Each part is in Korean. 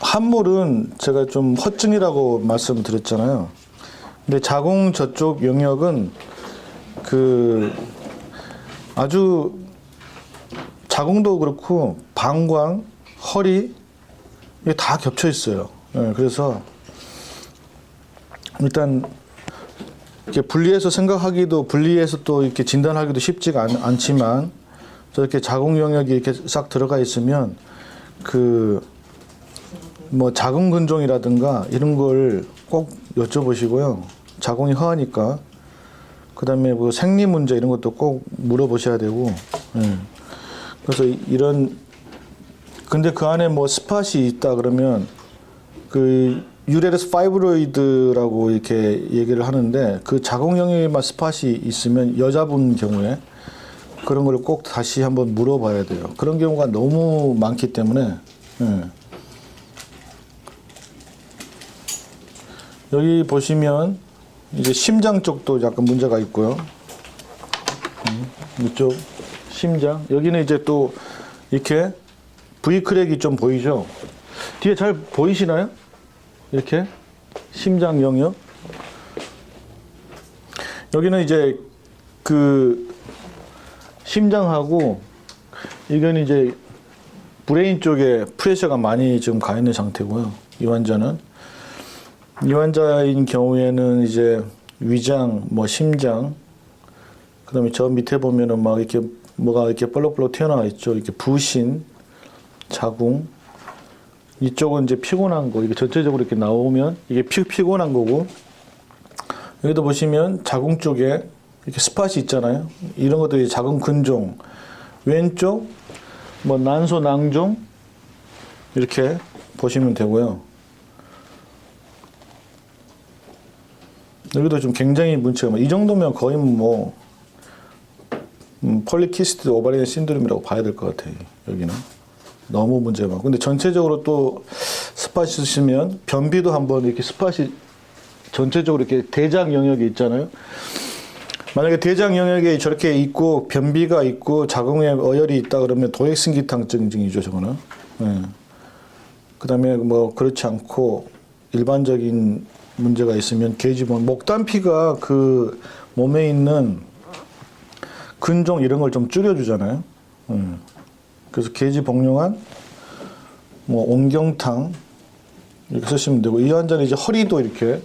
함몰은 제가 좀 허증이라고 말씀드렸잖아요. 근데 자궁 저쪽 영역은 그 아주 자궁도 그렇고 방광, 허리 이게 다 겹쳐 있어요. 네, 그래서 일단 이렇게 분리해서 생각하기도 분리해서 또 이렇게 진단하기도 쉽지가 않지만 저렇게 자궁 영역이 이렇게 싹 들어가 있으면 그 뭐 자궁 근종이라든가 이런 걸 꼭 여쭤보시고요. 자궁이 허하니까 그다음에 뭐 생리 문제 이런 것도 꼭 물어보셔야 되고. 예. 그래서 이런 근데 그 안에 뭐 스팟이 있다 그러면 그 유레러스 파이브로이드라고 이렇게 얘기를 하는데 그 자궁 영역에만 스팟이 있으면 여자분 경우에 그런 걸 꼭 다시 한번 물어봐야 돼요. 그런 경우가 너무 많기 때문에. 예. 여기 보시면 이제 심장 쪽도 약간 문제가 있고요. 이쪽 심장 여기는 이제 또 이렇게 V 크랙이 좀 보이죠. 뒤에 잘 보이시나요? 이렇게 심장 영역. 여기는 이제 그 심장하고 이건 이제 브레인 쪽에 프레셔가 많이 지금 가 있는 상태고요. 이 환자는. 이 환자인 경우에는 이제 위장, 뭐 심장, 그다음에 저 밑에 보면은 막 이렇게 뭐가 이렇게 볼록볼록 튀어나와 있죠. 이렇게 부신, 자궁. 이쪽은 이제 피곤한 거. 이게 전체적으로 이렇게 나오면 이게 피곤한 거고. 여기도 보시면 자궁 쪽에 이렇게 스팟이 있잖아요. 이런 것들이 자궁 근종. 왼쪽 뭐 난소 낭종 이렇게 보시면 되고요. 여기도 좀 굉장히 문제가 이 정도면 거의 뭐 폴리키스티드 오바리언 신드롬이라고 봐야 될 것 같아요. 여기는 너무 문제가 많고 근데 전체적으로 또 스팟이 있으면 변비도 한번 이렇게 스팟이 전체적으로 이렇게 대장 영역이 있잖아요. 만약에 대장 영역에 저렇게 있고 변비가 있고 자궁에 어혈이 있다 그러면 도액신기탕 증이죠, 저거는. 네. 그다음에 뭐 그렇지 않고 일반적인 문제가 있으면 계지본 목단피가 그 몸에 있는 근종 이런 걸 좀 줄여주잖아요. 그래서 계지복용한 뭐 옹경탕 이렇게 쓰시면 되고 이 환자는 이제 허리도 이렇게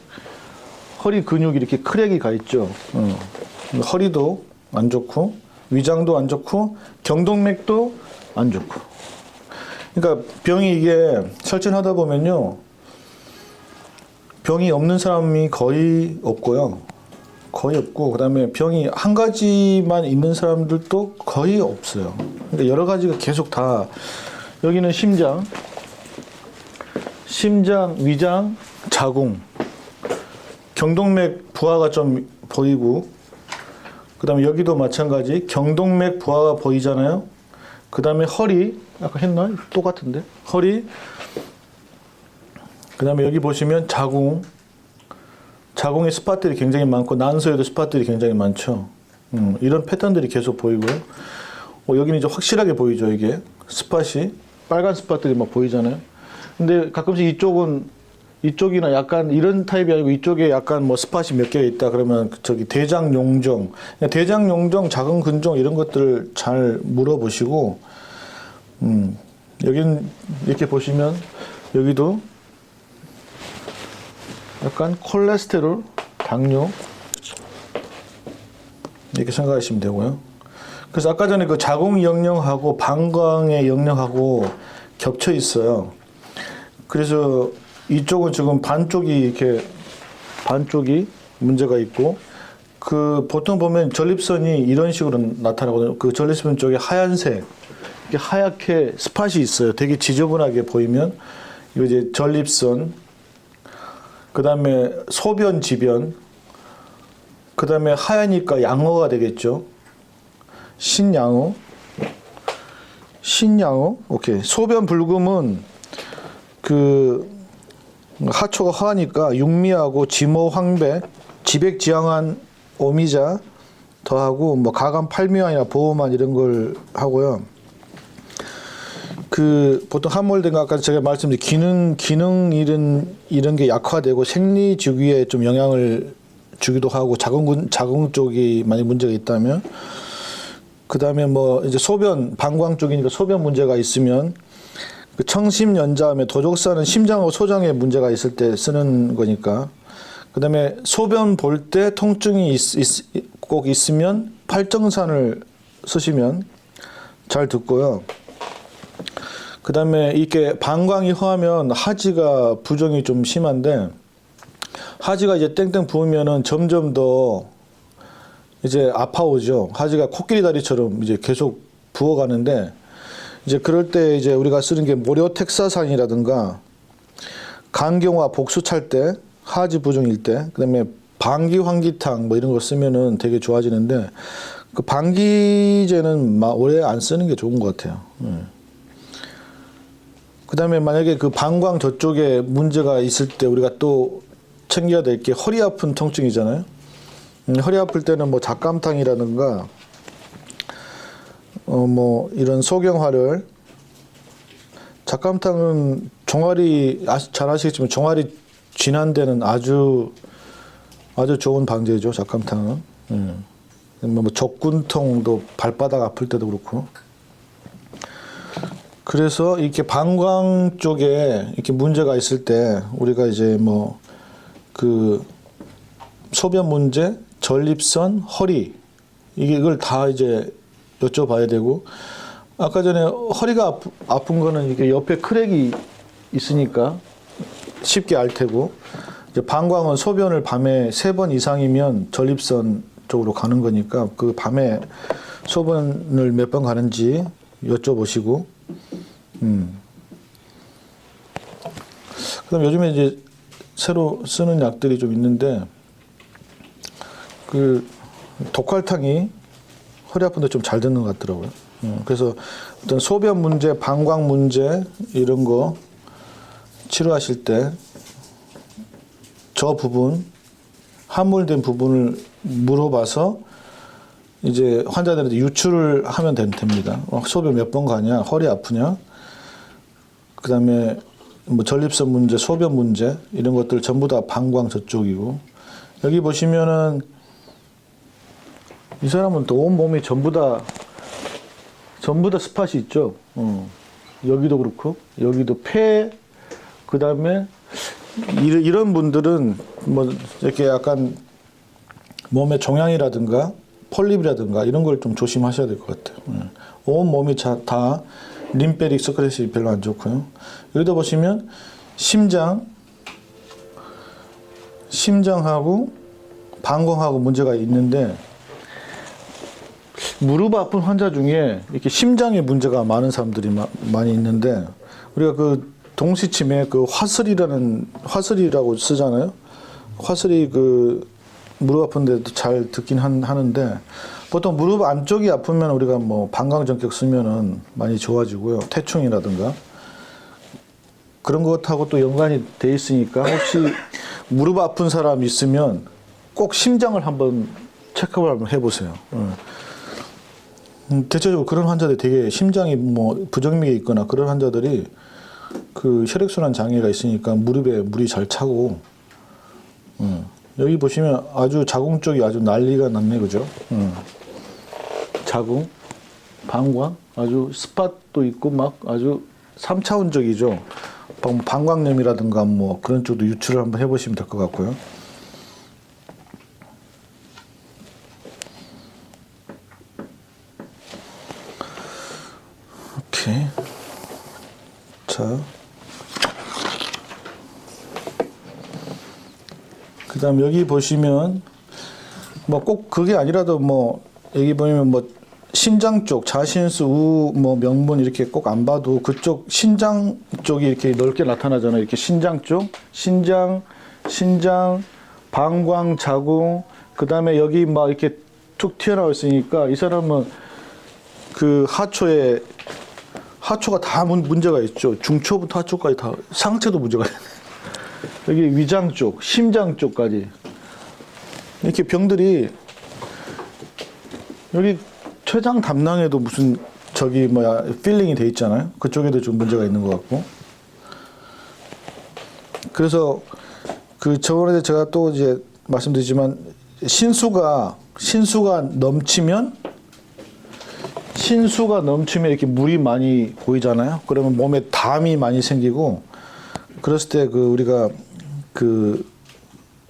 허리 근육이 이렇게 크랙이 가 있죠. 허리도 안 좋고 위장도 안 좋고 경동맥도 안 좋고. 그러니까 병이 이게 설진하다 보면요. 병이 없는 사람이 거의 없고요. 거의 없고 그다음에 병이 한 가지만 있는 사람들도 거의 없어요. 그러니까 여러 가지가 계속 다 여기는 심장, 위장, 자궁, 경동맥 부하가 좀 보이고 그다음에 여기도 마찬가지 경동맥 부하가 보이잖아요. 그다음에 허리 아까 했나? 똑같은데 허리 그 다음에 여기 보시면 자궁의 스팟들이 굉장히 많고 난소에도 스팟들이 굉장히 많죠. 이런 패턴들이 계속 보이고요. 여기는 이제 확실하게 보이죠. 이게 스팟이 빨간 스팟들이 막 보이잖아요. 근데 가끔씩 이쪽이나 약간 이런 타입이 아니고 이쪽에 약간 뭐 스팟이 몇 개 있다 그러면 저기 대장 용종, 자궁 근종 이런 것들을 잘 물어보시고 여기는 이렇게 보시면 여기도 약간 콜레스테롤, 당뇨 이렇게 생각하시면 되고요. 그래서 아까 전에 그 자궁 영역하고 방광의 영역하고 겹쳐 있어요. 그래서 이쪽은 지금 반쪽이 문제가 있고 그 보통 보면 전립선이 이런 식으로 나타나거든요. 그 전립선 쪽에 하얀색 이렇게 하얗게 스팟이 있어요. 되게 지저분하게 보이면 이거 이제 전립선 그 다음에 소변, 지변, 그 다음에 하얘니까 양어가 되겠죠. 신양어, 오케이. 소변 불금은 그 하초가 허하니까 육미하고 지모, 황백, 지백지향한 오미자 더하고 뭐 가감, 팔미환이나 보호만 이런 걸 하고요. 그 보통 함몰된 아까 제가 말씀드린 기능 이런 게 약화되고 생리 주기에 좀 영향을 주기도 하고 자궁 쪽이 많이 문제가 있다면, 그다음에 뭐 이제 소변 방광 쪽이니까 소변 문제가 있으면 그 청심연자암의 도족사는 심장하고 소장에 문제가 있을 때 쓰는 거니까. 그다음에 소변 볼 때 통증이 꼭 있으면 팔정산을 쓰시면 잘 듣고요. 그다음에 이렇게 방광이 허하면 하지가 부종이 좀 심한데, 하지가 이제 땡땡 부으면은 점점 더 이제 아파오죠. 하지가 코끼리 다리처럼 이제 계속 부어가는데, 이제 그럴 때 이제 우리가 쓰는 게 모료텍사산이라든가 간경화 복수 찰 때, 하지 부종일 때, 그다음에 방기 환기탕 뭐 이런 거 쓰면은 되게 좋아지는데, 그 방기제는 오래 안 쓰는 게 좋은 것 같아요. 그다음에 만약에 그 방광 저쪽에 문제가 있을 때 우리가 또 챙겨야 될 게 허리 아픈 통증이잖아요. 허리 아플 때는 뭐 잡감탕이라든가 뭐 이런 소경화를, 잡감탕은 종아리 잘 아시겠지만 종아리 진한 데는 아주 좋은 방제죠. 잡감탕은. 뭐 족근통도 발바닥 아플 때도 그렇고. 그래서 이렇게 방광 쪽에 이렇게 문제가 있을 때 우리가 이제 뭐 그 소변 문제, 전립선, 허리, 이걸 다 이제 여쭤봐야 되고, 아까 전에 허리가 아픈 거는 이게 옆에 크랙이 있으니까 쉽게 알 테고, 이제 방광은 소변을 밤에 3번 이상이면 전립선 쪽으로 가는 거니까 그 밤에 소변을 몇 번 가는지 여쭤보시고, 그다음 요즘에 이제 새로 쓰는 약들이 좀 있는데, 그 독활탕이 허리 아픈데 좀 잘 듣는 것 같더라고요. 그래서 어떤 소변 문제, 방광 문제 이런 거 치료하실 때 저 부분, 함몰된 부분을 물어봐서 이제 환자들한테 유출을 하면 됩니다. 소변 몇 번 가냐, 허리 아프냐, 그다음에 뭐 전립선 문제, 소변 문제 이런 것들 전부 다 방광 저쪽이고, 여기 보시면은 이 사람은 또 온 몸이 전부 다 스팟이 있죠. 여기도 그렇고 여기도 폐, 그다음에 이런 분들은 뭐 이렇게 약간 몸에 종양이라든가 폴립이라든가 이런 걸 좀 조심하셔야 될 것 같아요. 온 몸이 다 림페릭 서크레시 별로 안 좋고요. 여기다 보시면 심장하고 방광하고 문제가 있는데, 무릎 아픈 환자 중에 이렇게 심장에 문제가 많은 사람들이 많이 있는데, 우리가 그 동시침에 그 화슬이라고 쓰잖아요. 화슬이 그 무릎 아픈데도 잘 듣긴 하는데, 보통 무릎 안쪽이 아프면 우리가 뭐 방광전격 쓰면은 많이 좋아지고요. 태충이라든가 그런 것하고 또 연관이 돼 있으니까, 혹시 무릎 아픈 사람 있으면 꼭 심장을 한번 체크를 한번 해보세요. 대체적으로 그런 환자들 되게 심장이 뭐 부정맥이 있거나 그런 환자들이 그 혈액순환 장애가 있으니까 무릎에 물이 잘 차고, 여기 보시면 아주 자궁 쪽이 아주 난리가 났네, 그죠? 자궁, 방광, 아주 스팟도 있고 막 아주 3차원적이죠. 방광염이라든가 뭐 그런 쪽도 유출을 한번 해보시면 될 것 같고요. 오케이. 자, 그다음 여기 보시면 뭐 꼭 그게 아니라도 뭐 여기 보면 뭐 신장 쪽, 자신수, 우, 뭐 명분 이렇게 꼭 안 봐도 그쪽 신장 쪽이 이렇게 넓게 나타나잖아요. 이렇게 신장 쪽, 신장, 방광, 자궁, 그 다음에 여기 막 이렇게 툭 튀어나와 있으니까 이 사람은 그 하초가 다 문제가 있죠. 중초부터 하초까지 다, 상체도 문제가 있네. 여기 위장 쪽, 심장 쪽까지 이렇게 병들이, 여기 췌장 담낭에도 무슨 저기 뭐야 필링이 돼 있잖아요. 그쪽에도 좀 문제가 있는 것 같고. 그래서 그 저번에 제가 또 이제 말씀드리지만 신수가 넘치면 이렇게 물이 많이 고이잖아요. 그러면 몸에 담이 많이 생기고 그랬을 때 그 우리가 그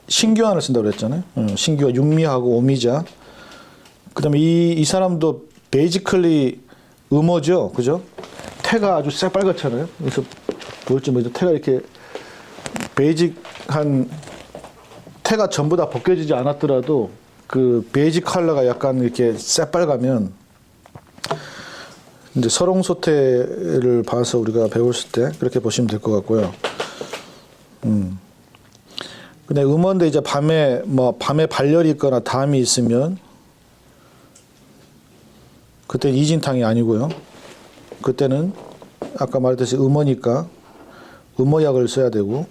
신교환을 쓴다고 그랬잖아요. 신교환 육미하고 오미자. 그다음에 이 사람도 베이지컬리 음어죠, 그죠? 태가 아주 새빨갛잖아요. 그래서 볼지 모르죠. 태가 이렇게 베이직한 태가 전부 다 벗겨지지 않았더라도 그 베이지 컬러가 약간 이렇게 새빨가면 이제 서롱소태를 봐서 우리가 배웠을 때 그렇게 보시면 될 것 같고요. 근데 음원데 이제 밤에 발열이 있거나 담이 있으면 그때 이진탕이 아니고요. 그때는 아까 말했듯이 음어니까 음어약을 써야 되고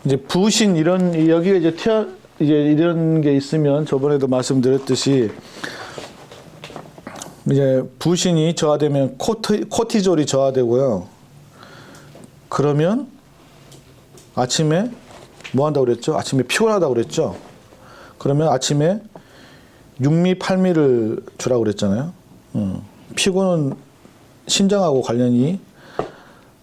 이제 부신 여기에 이제 이런 게 있으면 저번에도 말씀드렸듯이 이제 부신이 저하되면 코티졸이 저하되고요. 그러면 아침에 뭐 한다고 그랬죠? 아침에 피곤하다고 그랬죠? 그러면 아침에 육미, 팔미를 주라고 그랬잖아요. 피곤은 신장하고 관련이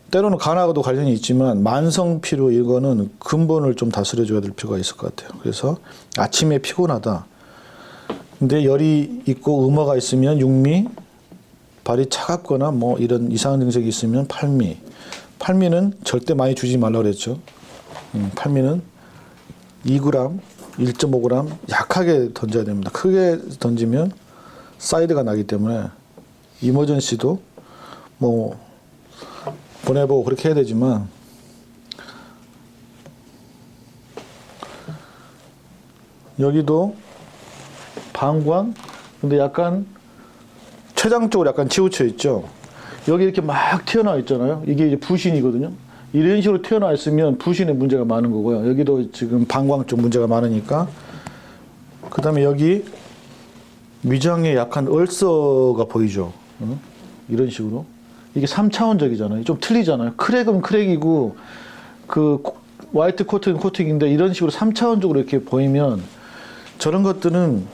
때로는 간하고도 관련이 있지만 만성피로 이거는 근본을 좀 다스려 줘야 될 필요가 있을 것 같아요. 그래서 아침에 피곤하다. 근데 열이 있고 음어가 있으면 육미, 발이 차갑거나 뭐 이런 이상한 증상이 있으면 팔미. 팔미는 절대 많이 주지 말라고 그랬죠. 팔미는 2g, 1.5g 약하게 던져야 됩니다. 크게 던지면 사이드가 나기 때문에 이머전시도 뭐 보내보고 그렇게 해야 되지만 여기도 방광 근데 약간 췌장 쪽으로 약간 치우쳐 있죠. 여기 이렇게 막 튀어나와 있잖아요. 이게 이제 부신이거든요. 이런 식으로 튀어나와 있으면 부신에 문제가 많은 거고요. 여기도 지금 방광 쪽 문제가 많으니까. 그 다음에 여기 위장에 약간 얼서가 보이죠. 이런 식으로. 이게 3차원적이잖아요. 좀 틀리잖아요. 크랙은 크랙이고 그 화이트 코팅은 코팅인데 이런 식으로 3차원적으로 이렇게 보이면 저런 것들은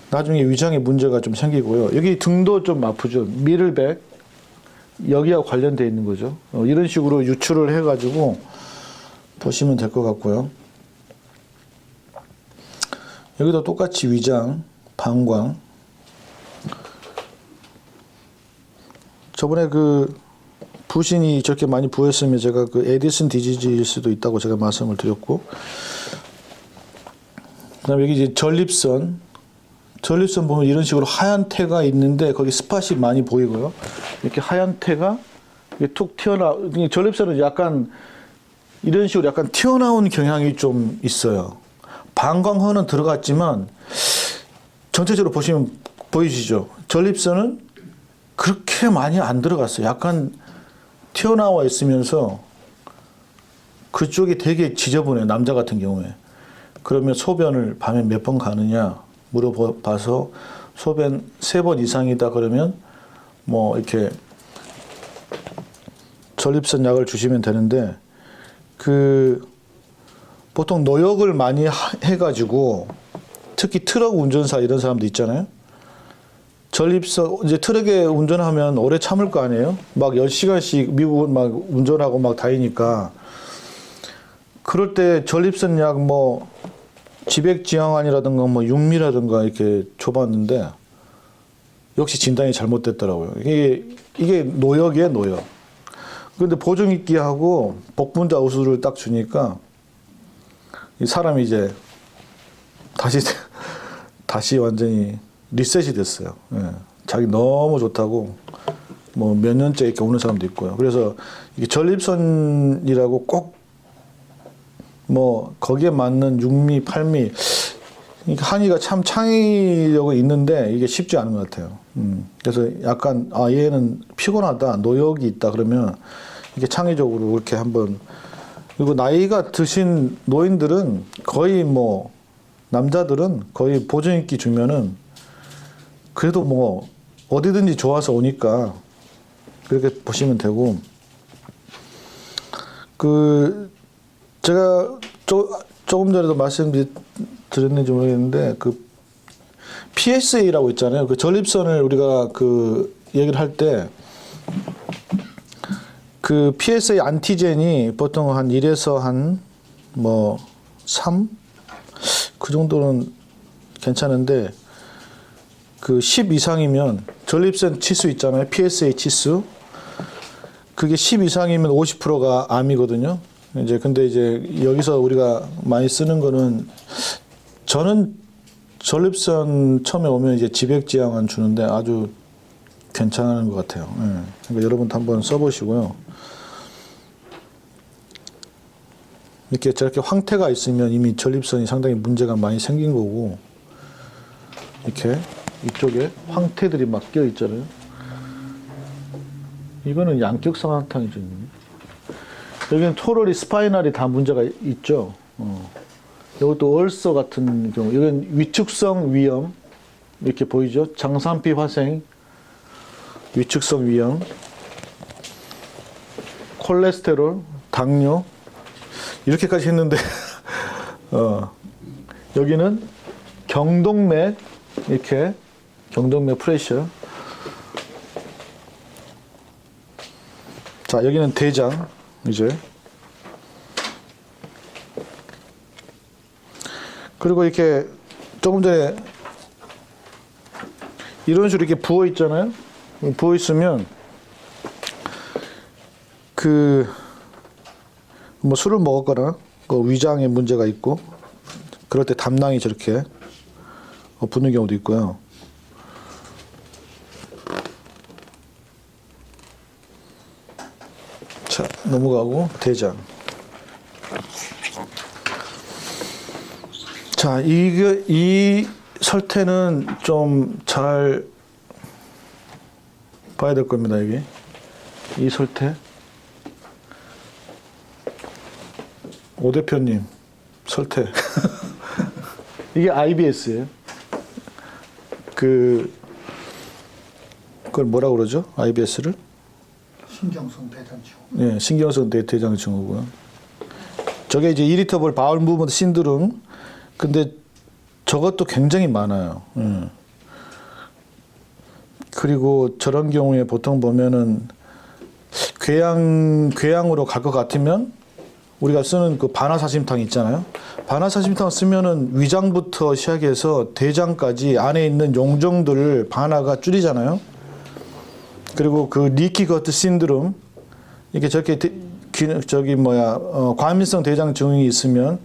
나중에 위장에 문제가 좀 생기고요. 여기 등도 좀 아프죠. 미들백 여기하고 관련되어 있는 거죠. 이런 식으로 유출을 해가지고 보시면 될 것 같고요. 여기도 똑같이 위장, 방광. 저번에 그 부신이 저렇게 많이 부었으면 제가 그 에디슨 디지즈일 수도 있다고 제가 말씀을 드렸고, 그다음에 여기 이제 전립선 보면 이런 식으로 하얀 태가 있는데 거기 스팟이 많이 보이고요. 이렇게 하얀 태가 툭 전립선은 약간 이런 식으로 약간 튀어나온 경향이 좀 있어요. 방광헌은 들어갔지만 전체적으로 보시면 보이시죠? 전립선은 그렇게 많이 안 들어갔어요. 약간 튀어나와 있으면서 그쪽이 되게 지저분해요. 남자 같은 경우에. 그러면 소변을 밤에 몇 번 가느냐 물어봐서 소변 3번 이상이다 그러면 뭐 이렇게 전립선 약을 주시면 되는데 그 보통 노역을 많이 해가지고 특히 트럭 운전사 이런 사람도 있잖아요. 전립선 이제 트럭에 운전하면 오래 참을 거 아니에요. 막 10시간씩 미국은 막 운전하고 막 다니니까 그럴 때 전립선 약 뭐 지백지향환이라든가 뭐 육미라든가 이렇게 줘봤는데 역시 진단이 잘못됐더라고요. 이게 노역이에요, 노역. 그런데 보정익기하고 복분자 우수를 딱 주니까 이 사람이 이제 다시 완전히 리셋이 됐어요. 예. 자기 너무 좋다고 뭐 몇 년째 이렇게 오는 사람도 있고요. 그래서 이게 전립선이라고 꼭 뭐 거기에 맞는 육미, 팔미 한의가 참 창의력은 있는데 이게 쉽지 않은 것 같아요. 그래서 약간 얘는 피곤하다, 노역이 있다 그러면 이게 창의적으로 이렇게 한번 그리고 나이가 드신 노인들은 거의 남자들은 거의 보정익기 주면은 그래도 어디든지 좋아서 오니까 그렇게 보시면 되고, 그 제가 조금 전에도 말씀드렸는지 모르겠는데, 그 PSA라고 있잖아요. 그 전립선을 우리가 그 얘기를 할 때 그 PSA 안티젠이 보통 한 1에서 한 뭐 3? 그 정도는 괜찮은데, 그 10 이상이면 전립선 치수 있잖아요. PSA 치수. 그게 10 이상이면 50%가 암이거든요. 이제 근데 이제 여기서 우리가 많이 쓰는 거는, 저는 전립선 처음에 오면 이제 지백지향만 주는데 아주 괜찮은 것 같아요. 예. 그러니까 여러분도 한번 써보시고요. 이렇게 저렇게 황태가 있으면 이미 전립선이 상당히 문제가 많이 생긴 거고, 이렇게 이쪽에 황태들이 막 껴 있잖아요. 이거는 양격성 황탕이죠. 여기는 토럴이 스파이널이 다 문제가 있죠. 이것도 얼서 같은 경우, 이건 위축성 위염, 이렇게 보이죠? 장산피 화생, 위축성 위염, 콜레스테롤, 당뇨, 이렇게까지 했는데 여기는 경동맥, 이렇게 경동맥 프레셔. 자, 여기는 대장, 이제. 그리고 이렇게 조금 전에 이런 식으로 이렇게 부어 있잖아요. 부어 있으면 그 뭐 술을 먹었거나 그 위장에 문제가 있고, 그럴 때 담낭이 저렇게 붓는 경우도 있고요. 자, 넘어가고 대장. 자, 이 설태는 좀 잘 봐야 될 겁니다. 이게 이 설태. 오 대표님 설태. 이게 IBS예요. 그걸 뭐라고 그러죠? IBS를? 신경성 대장증. 네, 신경성 대장 증후고요. 저게 이제 이리터블 바울 무브먼트 신드롬. 근데 저것도 굉장히 많아요. 그리고 저런 경우에 보통 보면은 궤양으로 갈 것 같으면 우리가 쓰는 그 반화사심탕 있잖아요. 반화사심탕 쓰면은 위장부터 시작해서 대장까지 안에 있는 용종들을 반화가 줄이잖아요. 그리고 그 리키 거트 신드롬, 이게 저렇게 과민성 대장 증후군이 있으면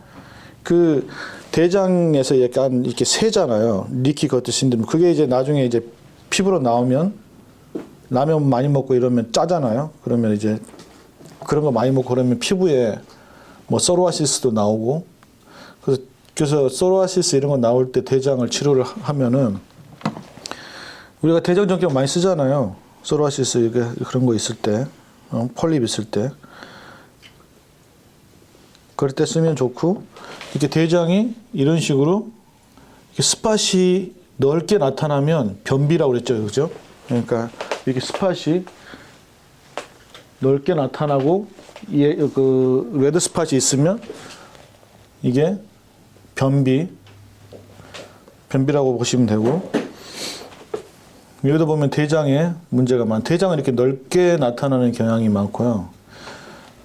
그 대장에서 약간 이렇게 새잖아요. 리키 거트 신드롬. 그게 이제 나중에 이제 피부로 나오면, 라면 많이 먹고 이러면 짜잖아요. 그러면 이제 그런 거 많이 먹고 그러면 피부에 뭐 소로아시스도 나오고, 그래서 소로아시스 이런 거 나올 때 대장을 치료를 하면은, 우리가 대장 정경 많이 쓰잖아요. 소로아시스 그런 거 있을 때, 폴립 있을 때, 그럴 때 쓰면 좋고, 이렇게 대장이 이런 식으로 이렇게 스팟이 넓게 나타나면 변비라고 그랬죠, 그죠? 그러니까 이렇게 스팟이 넓게 나타나고, 그 레드 스팟이 있으면 이게 변비라고 보시면 되고, 여기도 보면 대장에 문제가 대장은 이렇게 넓게 나타나는 경향이 많고요.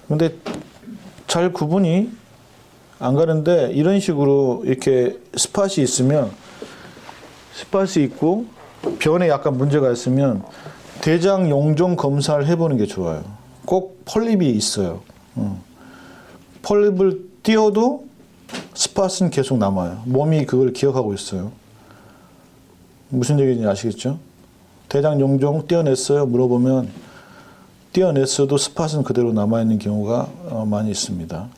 근데 잘 구분이 안 가는데, 이런 식으로 이렇게 스팟이 있으면, 스팟이 있고 변에 약간 문제가 있으면 대장 용종 검사를 해보는 게 좋아요. 꼭 폴립이 있어요. 폴립을 띄워도 스팟은 계속 남아요. 몸이 그걸 기억하고 있어요. 무슨 얘기인지 아시겠죠? 대장 용종 떼어냈어요? 물어보면 떼어냈어도 스팟은 그대로 남아있는 경우가 많이 있습니다.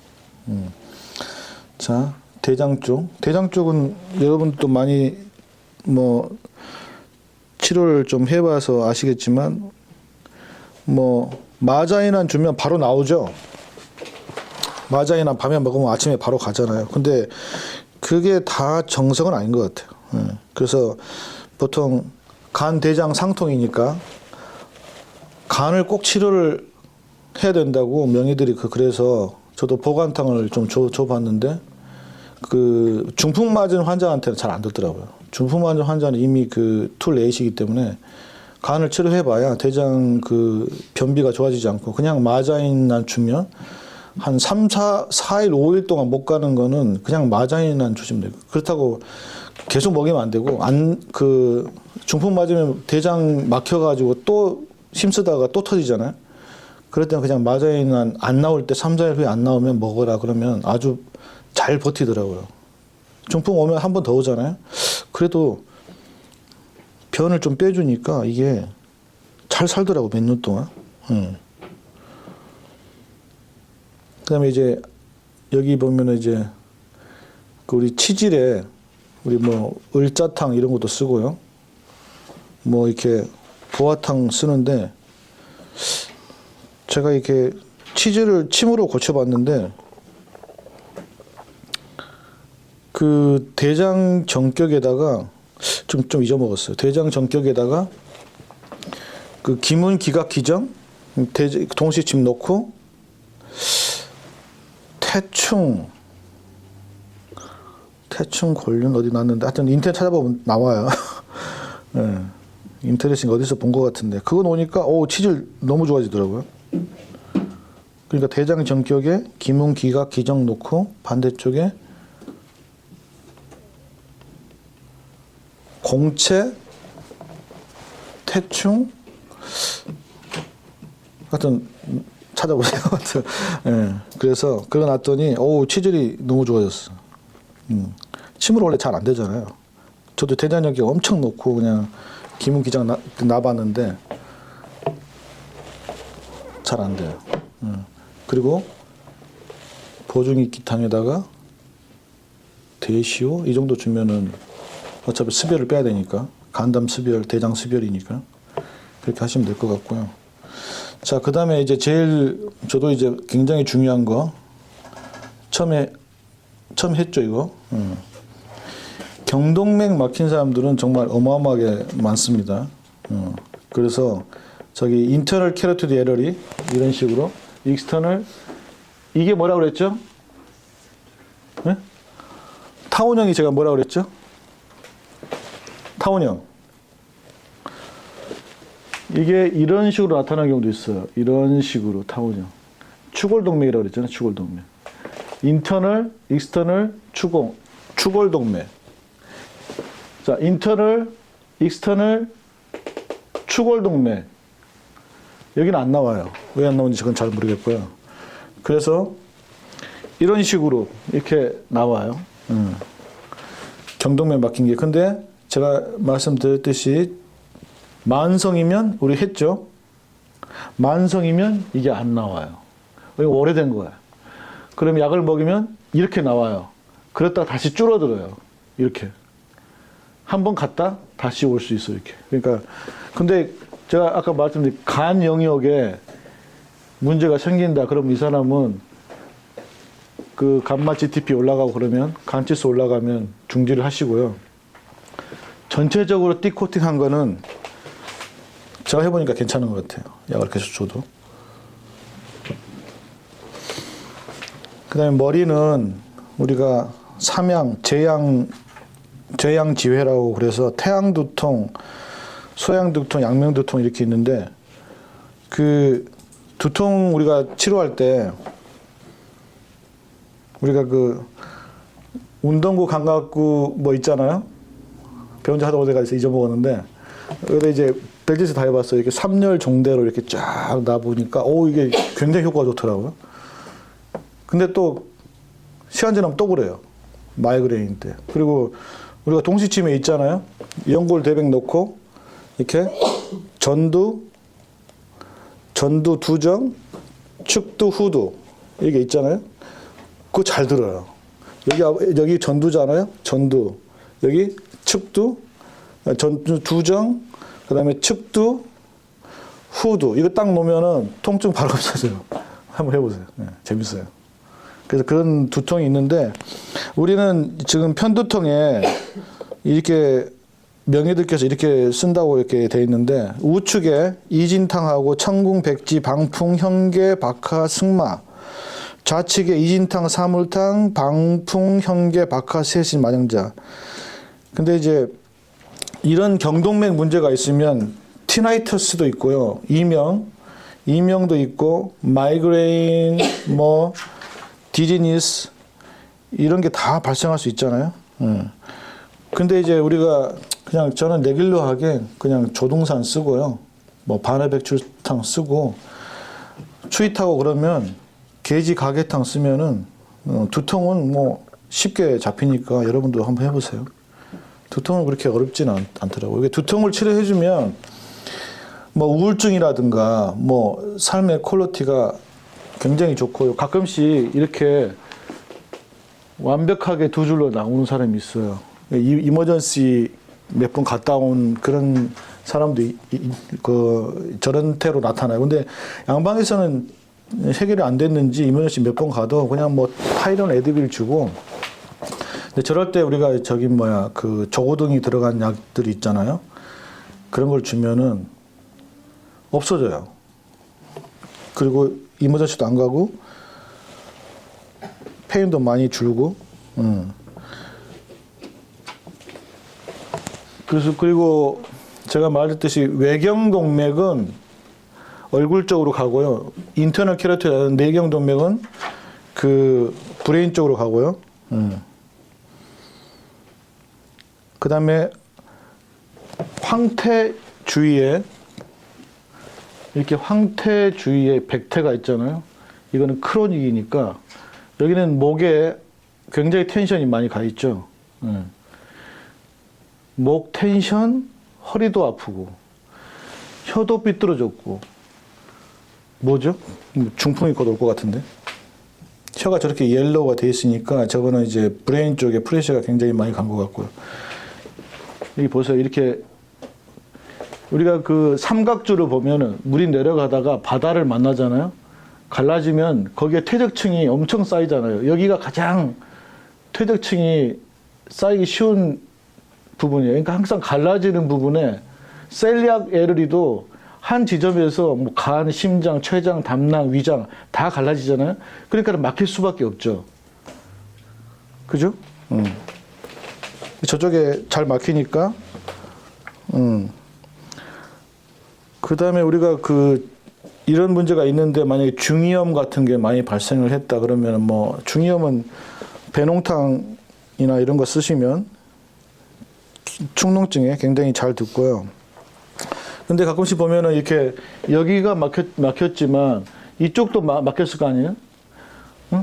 자, 대장 쪽. 대장 쪽은 여러분도 많이 뭐 치료를 좀 해봐서 아시겠지만, 뭐 마자이난 주면 바로 나오죠. 마자이난 밤에 먹으면 아침에 바로 가잖아요. 근데 그게 다 정석은 아닌 것 같아요. 그래서 보통 간 대장 상통이니까 간을 꼭 치료를 해야 된다고 명의들이 그래서 저도 보관탕을 좀 줘봤는데 그 중풍 맞은 환자한테는 잘 안 듣더라고요. 중풍 맞은 환자는 이미 그 툴 A시기 때문에 간을 치료해봐야 대장 그 변비가 좋아지지 않고 그냥 마자인만 주면 한 4일, 5일 동안 못 가는 거는 그냥 마자인만 주시면 돼요. 그렇다고 계속 먹이면 안 되고 그 중풍 맞으면 대장 막혀가지고 또 힘쓰다가 또 터지잖아요. 그럴 때는 그냥 마자인만 안 나올 때 3, 4일 후에 안 나오면 먹어라 그러면 아주 잘 버티더라고요. 중풍 오면 한 번 더 오잖아요. 그래도 변을 좀 빼주니까 이게 잘 살더라고 몇 년 동안. 그다음에 이제 여기 보면은 이제 그 우리 치질에 우리 뭐 을자탕 이런 것도 쓰고요. 뭐 이렇게 보화탕 쓰는데 제가 이렇게 치질을 침으로 고쳐봤는데 그 대장 정격에다가 좀 잊어먹었어요. 대장 정격에다가 그 기문 기각 기정 동시에 집 넣고 태충 권륜 어디 났는데 하여튼 인터넷 찾아보면 나와요. 네. 인터넷인가 어디서 본 것 같은데 그거 놓으니까 치질 너무 좋아지더라고요. 그러니까 대장 정격에 기문 기각 기정 놓고 반대쪽에 공채 태충 하여튼 찾아보세요. 네. 그래서 그거 놨더니 치질이 너무 좋아졌어. 침으로 원래 잘 안 되잖아요. 저도 대장역에 엄청 놓고 그냥 기문기장 놔봤는데 잘 안 돼요. 그리고 보중이 기탕에다가 대시오 이 정도 주면은 어차피 수별을 빼야 되니까 간담 수별, 대장 수별이니까 그렇게 하시면 될 것 같고요. 자, 그 다음에 이제 저도 이제 굉장히 중요한 거 처음 했죠 이거. 경동맥 막힌 사람들은 정말 어마어마하게 많습니다. 그래서 저기 인터널 캐로티드 에러리 이런 식으로 익스터널 이게 뭐라고 그랬죠? 네? 타원형이 제가 뭐라고 그랬죠? 타원형. 이게 이런 식으로 나타나는 경우도 있어요. 이런 식으로 타원형. 추골동맥이라고 그랬잖아요. 추골동맥. 인터널, 익스터널, 추골동맥. 자, 인터널, 익스터널, 추골동맥. 여기는 안 나와요. 왜 안 나오는지 그건 잘 모르겠고요. 그래서 이런 식으로 이렇게 나와요. 경동맥 막힌 게. 근데 제가 말씀드렸듯이 만성이면 우리 했죠. 만성이면 이게 안 나와요. 이거 오래된 거야. 그럼 약을 먹이면 이렇게 나와요. 그랬다가 다시 줄어들어요. 이렇게. 한번 갔다 다시 올 수 있어 이렇게. 그러니까 근데 제가 아까 말씀드린 간 영역에 문제가 생긴다. 그럼 이 사람은 그 감마 GTP 올라가고 그러면 간치수 올라가면 중지를 하시고요. 전체적으로 디코팅한 거는 제가 해보니까 괜찮은 것 같아요. 약을 계속 줘도. 그 다음에 머리는 우리가 삼양, 제양지회라고 그래서 태양두통, 소양두통, 양명두통 이렇게 있는데 그 두통 우리가 치료할 때 우리가 그 운동구, 감각구 뭐 있잖아요. 배운 지 하도 오래가서 잊어먹었는데 그런데 이제 벨짓을 다 해봤어요. 이렇게 3열 종대로 이렇게 쫙 놔보니까 이게 굉장히 효과가 좋더라고요. 근데 또 시간 지나면 또 그래요. 마이그레인 때. 그리고 우리가 동시침에 있잖아요. 연골 대백 놓고 이렇게 전두 두정, 축두, 후두 이게 있잖아요. 그거 잘 들어요. 여기 전두잖아요. 전두. 여기 축두, 전두 두정, 그다음에 축두, 후두. 이거 딱 놓으면은 통증 바로 없어져요. 한번 해보세요. 네, 재밌어요. 그래서 그런 두통이 있는데 우리는 지금 편두통에 이렇게 명의들께서 이렇게 쓴다고 이렇게 돼 있는데 우측에 이진탕하고 천궁, 백지, 방풍, 현계, 박하, 승마. 좌측에 이진탕, 사물탕, 방풍, 현계, 박하, 세신, 만영자. 근데 이제 이런 경동맥 문제가 있으면 티나이터스도 있고요. 이명도 있고 마이그레인, 뭐 디지니스 이런 게 다 발생할 수 있잖아요. 근데 이제 우리가 그냥 저는 내 길로 하게 그냥 조동산 쓰고요. 뭐 반해백출탕 쓰고 추위 타고 그러면 게지 가게탕 쓰면은 두통은 뭐 쉽게 잡히니까 여러분도 한번 해보세요. 두통은 그렇게 어렵지는 않더라고요. 이게 두통을 치료해주면 뭐 우울증이라든가 뭐 삶의 퀄리티가 굉장히 좋고요. 가끔씩 이렇게 완벽하게 두 줄로 나오는 사람이 있어요. 이머전시 몇 번 갔다 온 그런 사람도 저런 태로 나타나요. 근데 양방에서는 해결이 안 됐는지 이머전시 몇 번 가도 그냥 뭐 타이런 에드빌 주고. 근데 저럴 때 우리가 그 조고등이 들어간 약들이 있잖아요. 그런 걸 주면은 없어져요. 그리고 이머전시도 안 가고 페인도 많이 줄고. 그리고 제가 말했듯이 외경동맥은 얼굴 쪽으로 가고요. 인터널 캐로티드 내경동맥은 그 브레인 쪽으로 가고요. 그 다음에 황태 주위에 이렇게 황태 주위에 백태가 있잖아요. 이거는 크로닉이니까 여기는 목에 굉장히 텐션이 많이 가 있죠. 목 텐션, 허리도 아프고, 혀도 삐뚤어졌고, 뭐죠? 중풍이 곧 올 것 같은데? 혀가 저렇게 옐로우가 돼 있으니까 저거는 이제 브레인 쪽에 프레셔가 굉장히 많이 간 것 같고요. 여기 보세요. 이렇게 우리가 그 삼각주를 보면은 물이 내려가다가 바다를 만나잖아요. 갈라지면 거기에 퇴적층이 엄청 쌓이잖아요. 여기가 가장 퇴적층이 쌓이기 쉬운 부분이에요. 그러니까 항상 갈라지는 부분에 셀리악 에르리도 한 지점에서 뭐 간, 심장, 췌장, 담낭, 위장 다 갈라지잖아요. 그러니까 막힐 수밖에 없죠. 그죠? 저쪽에 잘 막히니까. 그 다음에 우리가 이런 문제가 있는데 만약에 중이염 같은 게 많이 발생을 했다 그러면 뭐 중이염은 배농탕이나 이런 거 쓰시면 축농증에 굉장히 잘 듣고요. 근데 가끔씩 보면은 이렇게 여기가 막혔지만 이쪽도 막혔을 거 아니에요?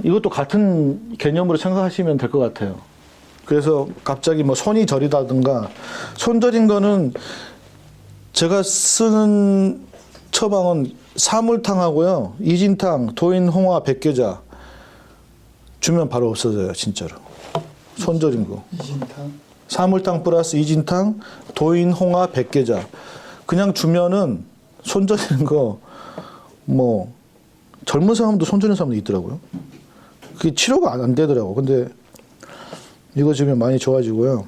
이것도 같은 개념으로 생각하시면 될 것 같아요. 그래서 갑자기 뭐 손이 저리다든가 손 저린 거는 제가 쓰는 처방은 사물탕하고요. 이진탕, 도인, 홍화, 백계자 주면 바로 없어져요. 진짜로. 손 저린 거. 이진탕. 사물탕 플러스 이진탕, 도인, 홍화, 백계자. 그냥 주면은 손 저리는 거 뭐 젊은 사람도 손 저리는 사람도 있더라고요. 그게 치료가 안 되더라고. 근데 이거 주면 많이 좋아지고요.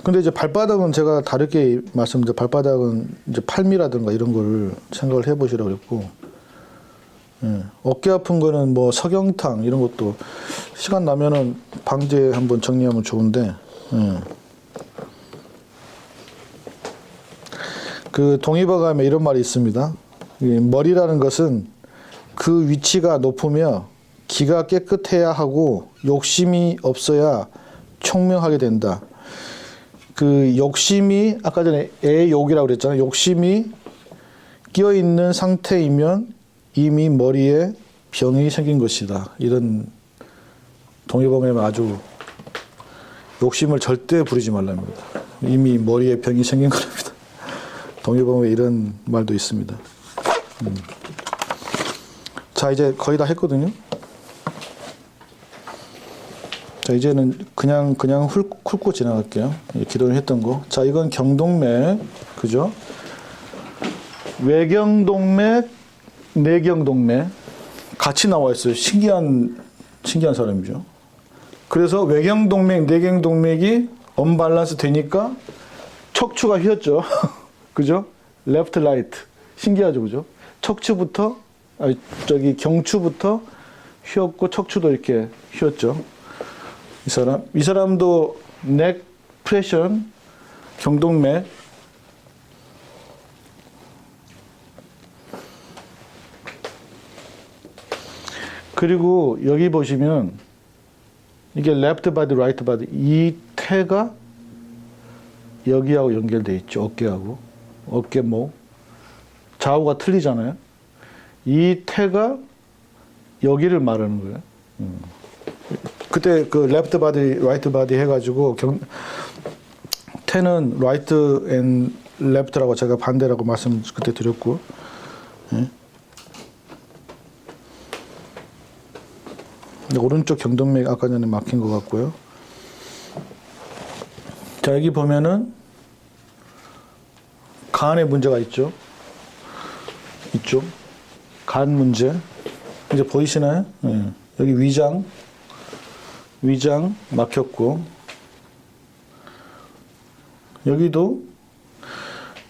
근데 이제 발바닥은 제가 다르게 말씀드려 발바닥은 이제 팔미라든가 이런 걸 생각을 해보시라고 그랬고, 어깨 아픈 거는 뭐 석영탕 이런 것도 시간 나면은 방제 한번 정리하면 좋은데, 그 동의보감에 이런 말이 있습니다. 머리라는 것은 그 위치가 높으며 기가 깨끗해야 하고 욕심이 없어야 총명하게 된다. 그 욕심이 아까 전에 애욕이라고 그랬잖아요. 욕심이 끼어 있는 상태이면 이미 머리에 병이 생긴 것이다. 이런 동의보감에 아주 욕심을 절대 부리지 말랍니다. 이미 머리에 병이 생긴 겁니다. 동의보감에 이런 말도 있습니다. 자, 이제 거의 다 했거든요. 자, 이제는 그냥 훑고 지나갈게요. 기도를 했던 거. 자, 이건 경동맥, 그죠? 외경동맥, 내경동맥 같이 나와 있어요. 신기한 사람이죠. 그래서 외경동맥, 내경동맥이 언밸런스 되니까 척추가 휘었죠. 그죠? 레프트 라이트. 신기하죠, 그죠? 척추부터, 경추부터 휘었고 척추도 이렇게 휘었죠. 이 사람도 넥 프레션, 경동맥. 그리고 여기 보시면 이게 레프트 바디, 라이트 바디. 이 태가 여기하고 연결돼 있죠. 어깨하고. 어깨목. 좌우가 틀리잖아요. 이 태가 여기를 말하는 거예요. 그때 그 레프트 바디, 라이트 바디 해가지고 태는 라이트 앤 레프트라고 제가 반대라고 말씀 그때 드렸고. 예. 오른쪽 경동맥 아까 전에 막힌 것 같고요. 자, 여기 보면은 간에 문제가 있죠. 이쪽 간 문제 이제 보이시나요? 예. 여기 위장 막혔고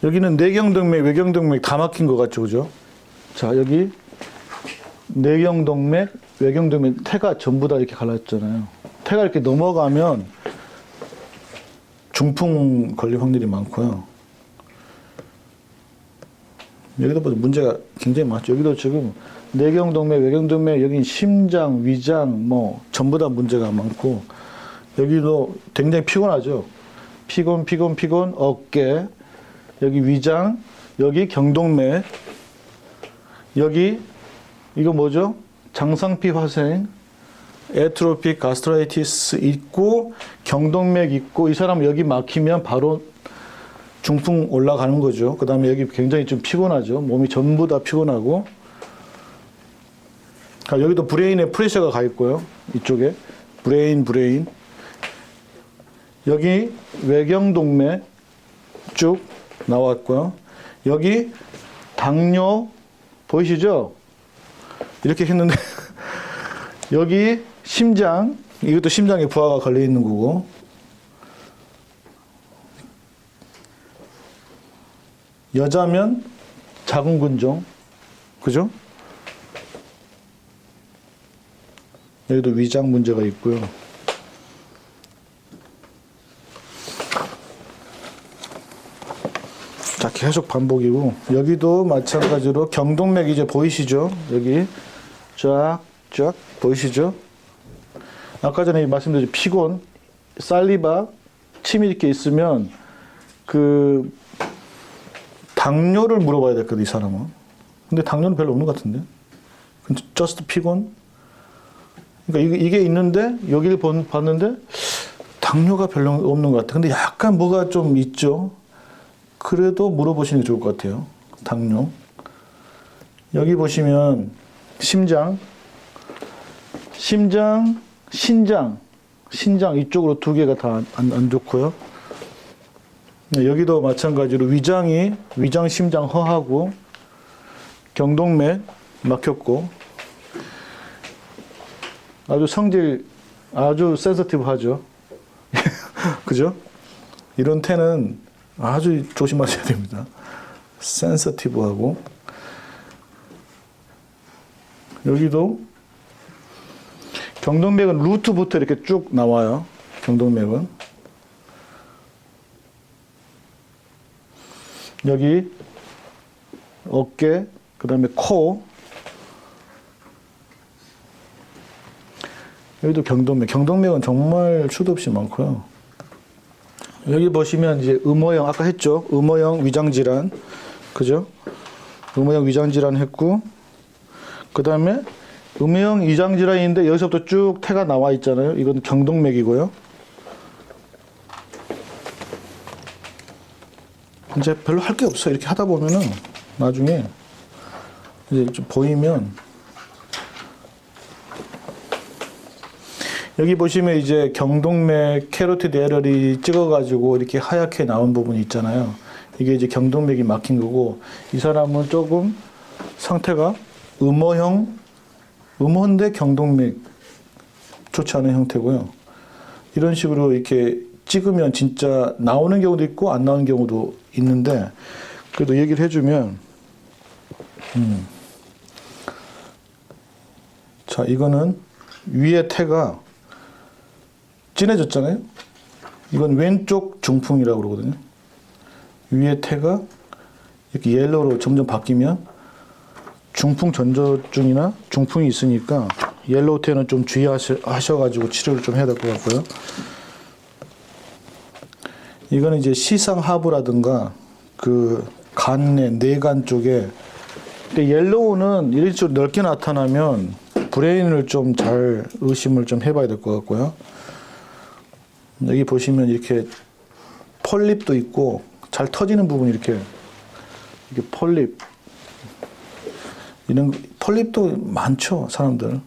여기는 내경동맥, 외경동맥 다 막힌 것 같죠, 그죠? 자, 여기 내경동맥, 외경동맥 태가 전부 다 이렇게 갈라졌잖아요. 태가 이렇게 넘어가면 중풍 걸릴 확률이 많고요. 여기도 문제가 굉장히 많죠. 여기도 지금 내경동맥, 외경동맥, 여기 심장, 위장 뭐 전부 다 문제가 많고 여기도 굉장히 피곤하죠. 피곤, 어깨, 여기 위장, 여기 경동맥, 여기 이거 뭐죠? 장상피 화생, 에트로픽 가스트라이티스 있고 경동맥 있고 이 사람 여기 막히면 바로 중풍 올라가는 거죠. 그 다음에 여기 굉장히 좀 피곤하죠. 몸이 전부 다 피곤하고. 여기도 브레인에 프레셔가 가 있고요. 이쪽에. 브레인. 여기 외경동맥 쭉 나왔고요. 여기 당뇨 보이시죠? 이렇게 했는데 여기 심장, 이것도 심장에 부하가 걸려 있는 거고. 여자면 자궁근종, 그죠? 여기도 위장 문제가 있고요. 자, 계속 반복이고 여기도 마찬가지로 경동맥 이제 보이시죠? 여기 쫙 보이시죠? 아까 전에 말씀드린 피곤, 살리바, 침이 이렇게 있으면 그 당뇨를 물어봐야 됐거든, 이 사람은. 근데 당뇨는 별로 없는 것 같은데. just 피곤. 그러니까 이게 있는데 여기를 봤는데 당뇨가 별로 없는 것 같아. 근데 약간 뭐가 좀 있죠. 그래도 물어보시는 게 좋을 것 같아요. 당뇨. 여기 보시면 심장, 신장 이쪽으로 두 개가 다 안 좋고요. 여기도 마찬가지로 위장, 심장 허하고 경동맥 막혔고 아주 성질 아주 센서티브하죠. 그죠? 이런 태는 아주 조심하셔야 됩니다. 센서티브하고 여기도 경동맥은 루트부터 이렇게 쭉 나와요. 경동맥은 여기 어깨, 그 다음에 코, 여기도 경동맥은 정말 수도 없이 많고요. 여기 보시면 이제 음호형 아까 했죠. 음호형 위장 질환, 그죠? 음호형 위장 질환 했고, 그 다음에 음호형 위장 질환인데 여기서부터 쭉 태가 나와 있잖아요. 이건 경동맥이고요. 이제 별로 할 게 없어요. 이렇게 하다 보면은 나중에 이제 좀 보이면 여기 보시면 이제 경동맥 캐로티드 에러리 찍어가지고 이렇게 하얗게 나온 부분이 있잖아요. 이게 이제 경동맥이 막힌 거고 이 사람은 조금 상태가 음호인데 경동맥 좋지 않은 형태고요. 이런 식으로 이렇게 찍으면 진짜 나오는 경우도 있고 안 나오는 경우도 있는데 그래도 얘기를 해주면 자 이거는 위에 태가 진해졌잖아요. 이건 왼쪽 중풍이라고 그러거든요. 위에 태가 이렇게 옐로우로 점점 바뀌면 중풍 전조증이나 중풍이 있으니까 옐로우 태는 좀 주의하셔가지고 치료를 좀 해야 될 것 같고요. 이거는 이제 시상하부라든가 그 간내, 뇌간 쪽에 근데 옐로우는 이런 식으로 넓게 나타나면 브레인을 좀 잘 의심을 좀 해봐야 될 것 같고요. 여기 보시면 이렇게 폴립도 있고 잘 터지는 부분이 이렇게 폴립 이런 폴립도 많죠 사람들.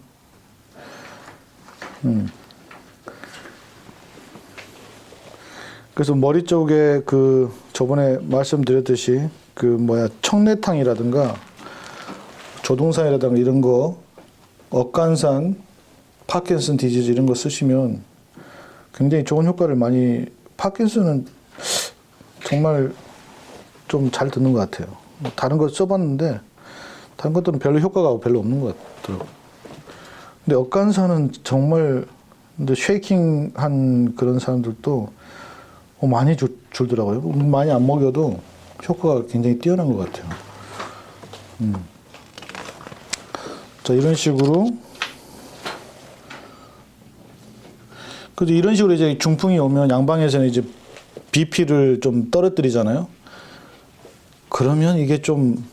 그래서 머리 쪽에 그 저번에 말씀드렸듯이 그 청내탕이라든가 조동산이라든가 이런 거 억간산, 파킨슨 디지즈 이런 거 쓰시면 굉장히 좋은 효과를 많이 파킨슨은 정말 좀 잘 듣는 것 같아요. 다른 거 써봤는데 다른 것들은 별로 효과가 별로 없는 것 같더라고요. 근데 억간산은 정말 근데 쉐이킹한 그런 사람들도 많이 줄더라고요. 많이 안 먹여도 효과가 굉장히 뛰어난 것 같아요. 자, 이런 식으로. 그래도 이런 식으로 이제 중풍이 오면 양방에서는 이제 BP를 좀 떨어뜨리잖아요. 그러면 이게 좀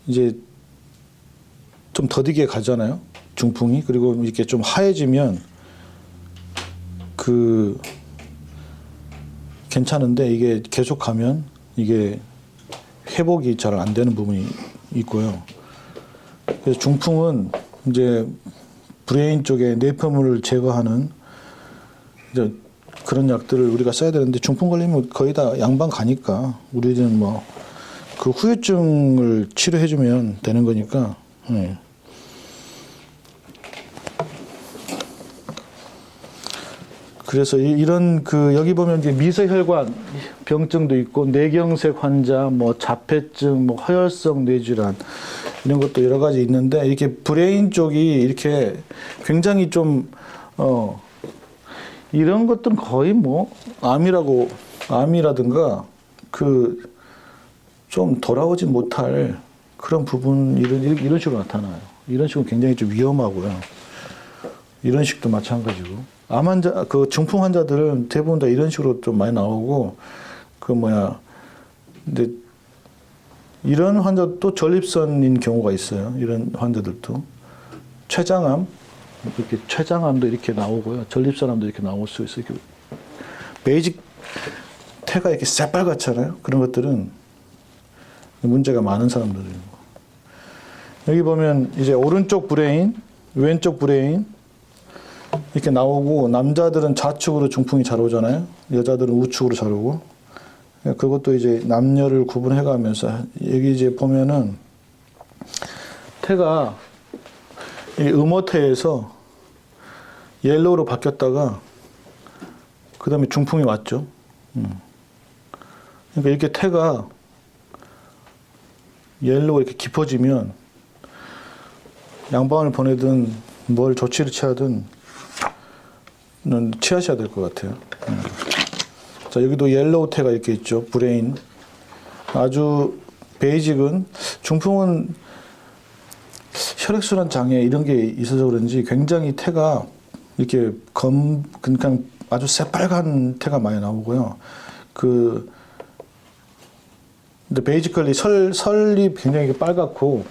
이제 좀 더디게 가잖아요. 중풍이. 그리고 이렇게 좀 하얘지면 괜찮은데 이게 계속 가면 이게 회복이 잘 안 되는 부분이 있고요. 그래서 중풍은 이제 브레인 쪽에 뇌폐물을 제거하는 이제 그런 약들을 우리가 써야 되는데 중풍 걸리면 거의 다 양방 가니까 우리는 그 후유증을 치료해주면 되는 거니까. 네. 그래서 이런 여기 보면 이제 미세혈관 병증도 있고 뇌경색 환자, 자폐증, 허혈성 뇌질환 이런 것도 여러 가지 있는데 이렇게 브레인 쪽이 이렇게 굉장히 좀 이런 것들은 거의 암이라든가 좀 돌아오지 못할 그런 부분 이런 식으로 나타나요. 이런 식으로 굉장히 좀 위험하고요. 이런 식도 마찬가지고. 암 환자, 중풍 환자들은 대부분 다 이런 식으로 좀 많이 나오고, 근데 이런 환자도 전립선인 경우가 있어요. 이런 환자들도. 췌장암, 이렇게 췌장암도 이렇게 나오고요. 전립선암도 이렇게 나올 수 있어요. 베이직 태가 이렇게 새빨갛잖아요. 그런 것들은 문제가 많은 사람들이고. 여기 보면 이제 오른쪽 브레인, 왼쪽 브레인, 이렇게 나오고 남자들은 좌측으로 중풍이 잘 오잖아요. 여자들은 우측으로 잘 오고. 그것도 이제 남녀를 구분해 가면서 여기 이제 보면은 태가 음어태에서 옐로우로 바뀌었다가 그다음에 중풍이 왔죠. 그러니까 이렇게 태가 옐로우가 이렇게 깊어지면 양방을 보내든 뭘 조치를 취하든 취하셔야 될 것 같아요. 자, 여기도 옐로우 태가 이렇게 있죠. 브레인. 아주 베이직은 중풍은 혈액순환 장애 이런 게 있어서 그런지 굉장히 태가 이렇게 그냥 아주 새빨간 태가 많이 나오고요. 근데 베이지컬리 설이 굉장히 빨갛고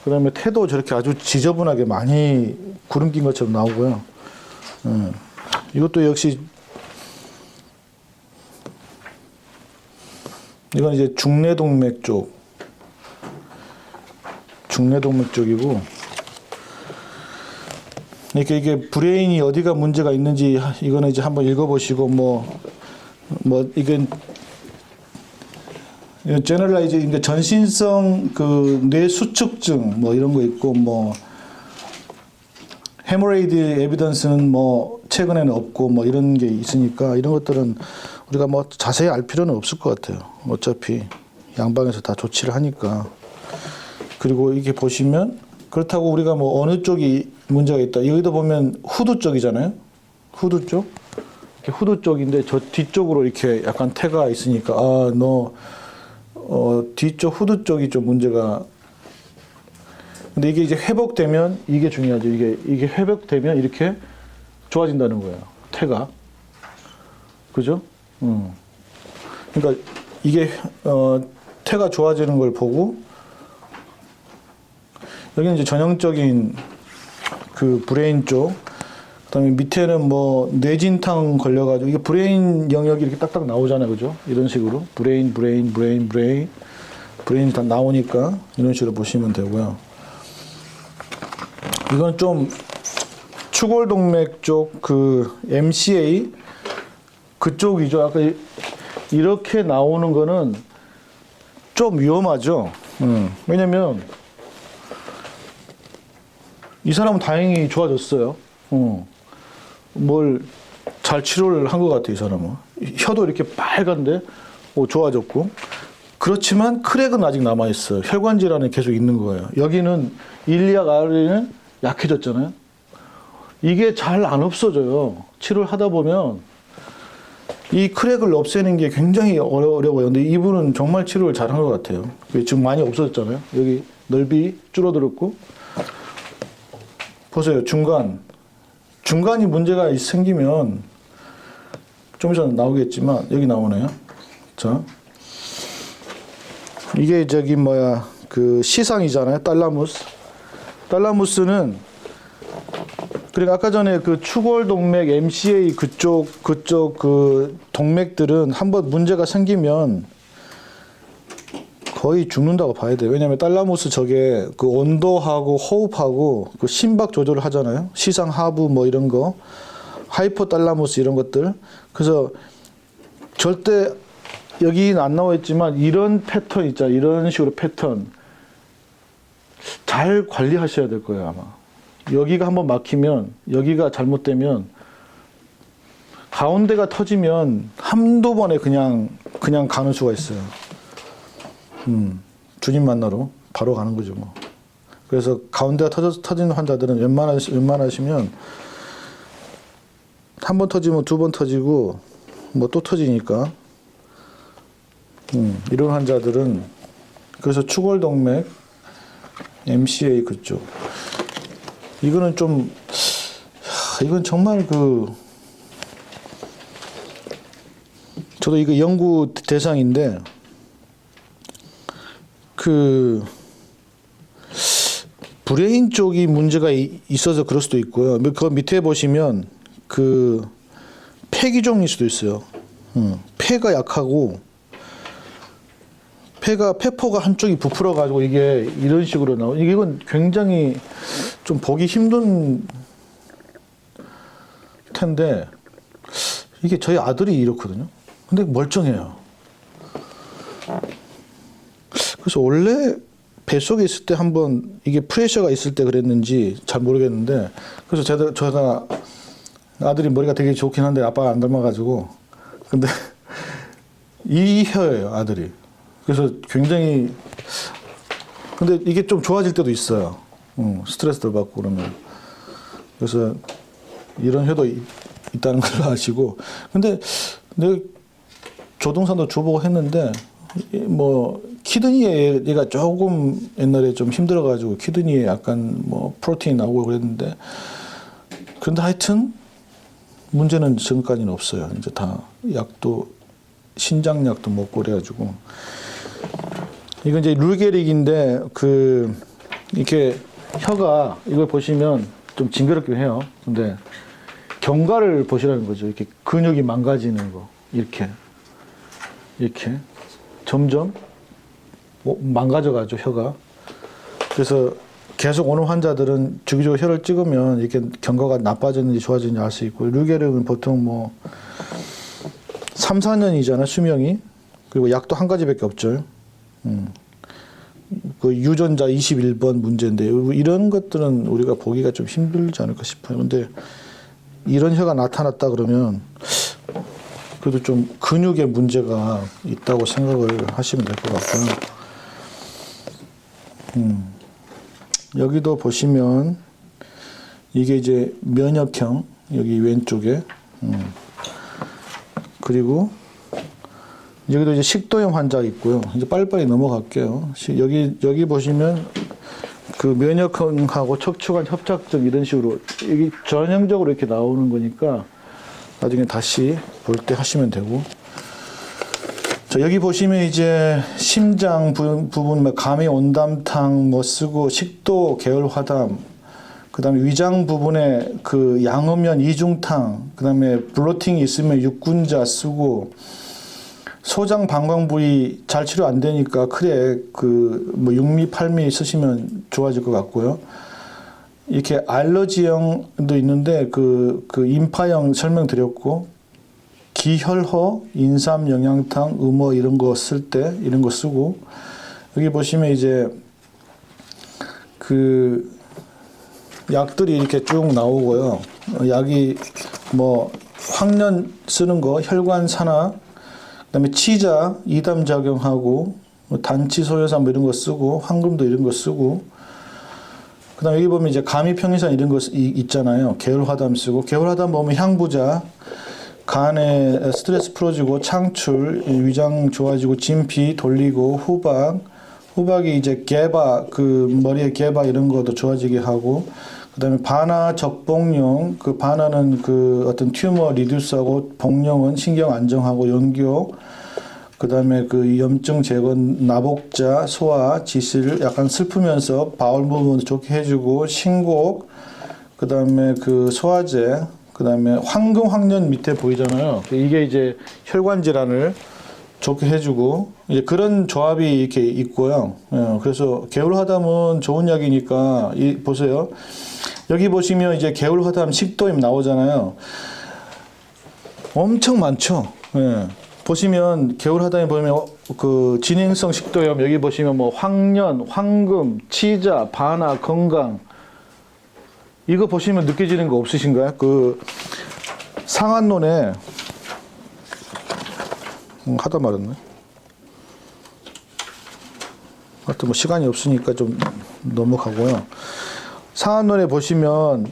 그다음에 태도 저렇게 아주 지저분하게 많이 구름 낀 것처럼 나오고요. 이것도 역시 이건 이제 중뇌동맥 쪽이고 이게 브레인이 어디가 문제가 있는지 이거는 이제 한번 읽어보시고 이건 제너럴라이즈 그러니까 전신성 뇌수축증 이런 거 있고 헤모레이드 에비던스는 최근에는 없고 뭐 이런 게 있으니까 이런 것들은 우리가 뭐 자세히 알 필요는 없을 것 같아요. 어차피 양방에서 다 조치를 하니까. 그리고 이게 보시면 그렇다고 우리가 뭐 어느 쪽이 문제가 있다. 여기도 보면 후두 쪽이잖아요. 후두 쪽. 이렇게 후두 쪽인데 저 뒤쪽으로 이렇게 약간 태가 있으니까 너 뒤쪽 후두 쪽이 좀 문제가. 근데 이게 이제 회복되면 이게 중요하죠. 이게 회복되면 이렇게 좋아진다는 거예요. 태가. 그죠? 그러니까 이게 태가 좋아지는 걸 보고 여기는 이제 전형적인 그 브레인 쪽, 그다음에 밑에는 뭐 뇌진탕 걸려가지고 이게 브레인 영역이 이렇게 딱딱 나오잖아요, 그죠? 이런 식으로 브레인이 다 나오니까 이런 식으로 보시면 되고요. 이건 좀 추골동맥 쪽 그 MCA 그쪽이죠. 아까 이렇게 나오는 거는 좀 위험하죠. 왜냐면 이 사람은 다행히 좋아졌어요. 뭘 잘 치료를 한 것 같아요, 이 사람은. 혀도 이렇게 빨간데 좋아졌고. 그렇지만 크랙은 아직 남아있어요. 혈관 질환이 계속 있는 거예요. 여기는 일리악 아래는 약해졌잖아요. 이게 잘 안 없어져요. 치료를 하다 보면 이 크랙을 없애는 게 굉장히 어려워요. 근데 이분은 정말 치료를 잘한 것 같아요. 지금 많이 없어졌잖아요. 여기 넓이 줄어들었고. 보세요. 중간이 문제가 생기면 좀 이따 나오겠지만 여기 나오네요. 자, 이게 그 시상이잖아요. 달라무스는 그러니까 아까 전에 그 추골동맥 MCA 그쪽 그 동맥들은 한번 문제가 생기면 거의 죽는다고 봐야 돼요. 왜냐하면 달라무스 저게 그 온도하고 호흡하고 그 심박 조절을 하잖아요. 시상 하부 뭐 이런 거, 하이포달라무스 이런 것들. 그래서 절대 여기는 안 나와 있지만 이런 패턴 있잖아요. 이런 식으로 패턴 잘 관리하셔야 될 거예요, 아마. 여기가 한번 막히면, 여기가 잘못되면 가운데가 터지면 한두 번에 그냥 가는 수가 있어요. 주님 만나러 바로 가는 거죠, 뭐. 그래서 가운데가 터진 환자들은 웬만하시면 한 번 터지면 두 번 터지고 뭐 또 터지니까 이런 환자들은 그래서 추골동맥 MCA 그쪽 이거는 좀 이건 정말 저도 이거 연구 대상인데 브레인 쪽이 문제가 있어서 그럴 수도 있고요. 그 밑에 보시면 폐기종일 수도 있어요. 폐가 약하고 폐포가 한쪽이 부풀어 가지고 이게 이런 식으로 이건 굉장히 좀 보기 힘든 텐데 이게 저희 아들이 이렇거든요. 근데 멀쩡해요. 그래서 원래 뱃속에 있을 때 한번 이게 프레셔가 있을 때 그랬는지 잘 모르겠는데 그래서 제가 아들이 머리가 되게 좋긴 한데 아빠가 안 닮아가지고 근데 이 혀예요 아들이. 그래서 굉장히 근데 이게 좀 좋아질 때도 있어요. 스트레스를 받고 그러면. 그래서 이런 혀도 있다는 걸 아시고 근데 내가 조동산도 줘보고 했는데 뭐 키드니에 얘가 조금 옛날에 좀 힘들어가지고 키드니에 약간 뭐 프로틴이 나오고 그랬는데 근데 하여튼 문제는 지금까지는 없어요. 이제 다 약도 신장약도 먹고 그래가지고 이건 이제 룰게릭인데 이렇게 혀가 이걸 보시면 좀 징그럽긴 해요. 근데 경과를 보시라는 거죠. 이렇게 근육이 망가지는 거 이렇게 점점 망가져가죠 혀가. 그래서 계속 오는 환자들은 주기적으로 혀를 찍으면 이렇게 경과가 나빠졌는지 좋아졌는지 알 수 있고 룰게릭은 보통 뭐 3, 4년이잖아요 수명이. 그리고 약도 한 가지밖에 없죠. 그 유전자 21번 문제인데 이런 것들은 우리가 보기가 좀 힘들지 않을까 싶어요. 근데 이런 혀가 나타났다 그러면 그래도 좀 근육에 문제가 있다고 생각을 하시면 될 것 같고요. 여기도 보시면 이게 이제 면역형 여기 왼쪽에 그리고 여기도 이제 식도염 환자 있고요. 이제 빨리빨리 넘어갈게요. 여기 보시면 그 면역형하고 척추관 협착증 이런 식으로 이게 전형적으로 이렇게 나오는 거니까 나중에 다시 볼 때 하시면 되고. 자, 여기 보시면 이제 심장 부분, 뭐 감이 온담탕 뭐 쓰고 식도 계열화담, 그다음에 위장 부분에 그 양으면 이중탕, 그다음에 블로팅이 있으면 육군자 쓰고, 소장 방광 부위 잘 치료 안 되니까 크랙 뭐 6미, 8미 쓰시면 좋아질 것 같고요. 이렇게 알러지형도 있는데 그 인파형 설명드렸고, 기혈허, 인삼, 영양탕, 음어 이런 거 쓸 때 이런 거 쓰고, 여기 보시면 이제 그 약들이 이렇게 쭉 나오고요. 약이 뭐 황련 쓰는 거, 혈관 산화, 그다음에 치자, 이담 작용하고 단치 소요산 뭐 이런 거 쓰고, 황금도 이런 거 쓰고, 그다음에 여기 보면 이제 감이 평이산 이런 거 있잖아요. 계열화담 쓰고, 계열화담 보면 향부자, 간에 스트레스 풀어주고 창출, 위장 좋아지고 진피 돌리고 후박이 이제 개바 그 머리에 개바 이런 것도 좋아지게 하고, 그다음에 반화 적봉용 그 반화는 그 어떤 튜머 리듀스하고 복용은 신경 안정하고 연교, 그다음에 그 염증 제거 나복자 소화 지실 약간 슬프면서 바울 부분도 좋게 해주고 신곡, 그다음에 그 소화제, 그다음에 황금 황련 밑에 보이잖아요. 이게 이제 혈관 질환을 좋게 해주고 이제 그런 조합이 이렇게 있고요. 그래서 개울화담은 좋은 약이니까 보세요. 여기 보시면 이제 개울화담 식도염 나오잖아요. 엄청 많죠. 예. 보시면 개울화담에 보면 그 진행성 식도염 여기 보시면 뭐 황련, 황금, 치자, 반화, 건강 이거 보시면 느껴지는 거 없으신가요? 그 상한론에 하다 말았네. 하여튼 뭐 시간이 없으니까 좀 넘어가고요. 상한론에 보시면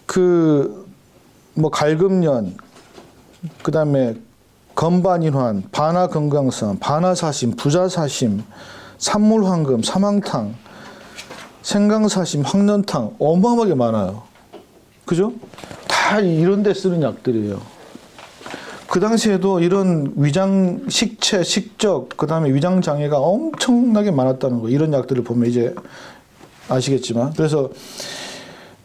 그 뭐 갈금련, 그 다음에 건반인환, 반화건강성, 반화사심, 부자사심, 산물황금, 사망탕, 생강사심, 황련탕 어마어마하게 많아요. 그죠? 다 이런 데 쓰는 약들이에요. 그 당시에도 이런 위장 식체, 식적, 그 다음에 위장 장애가 엄청나게 많았다는 거. 이런 약들을 보면 이제 아시겠지만. 그래서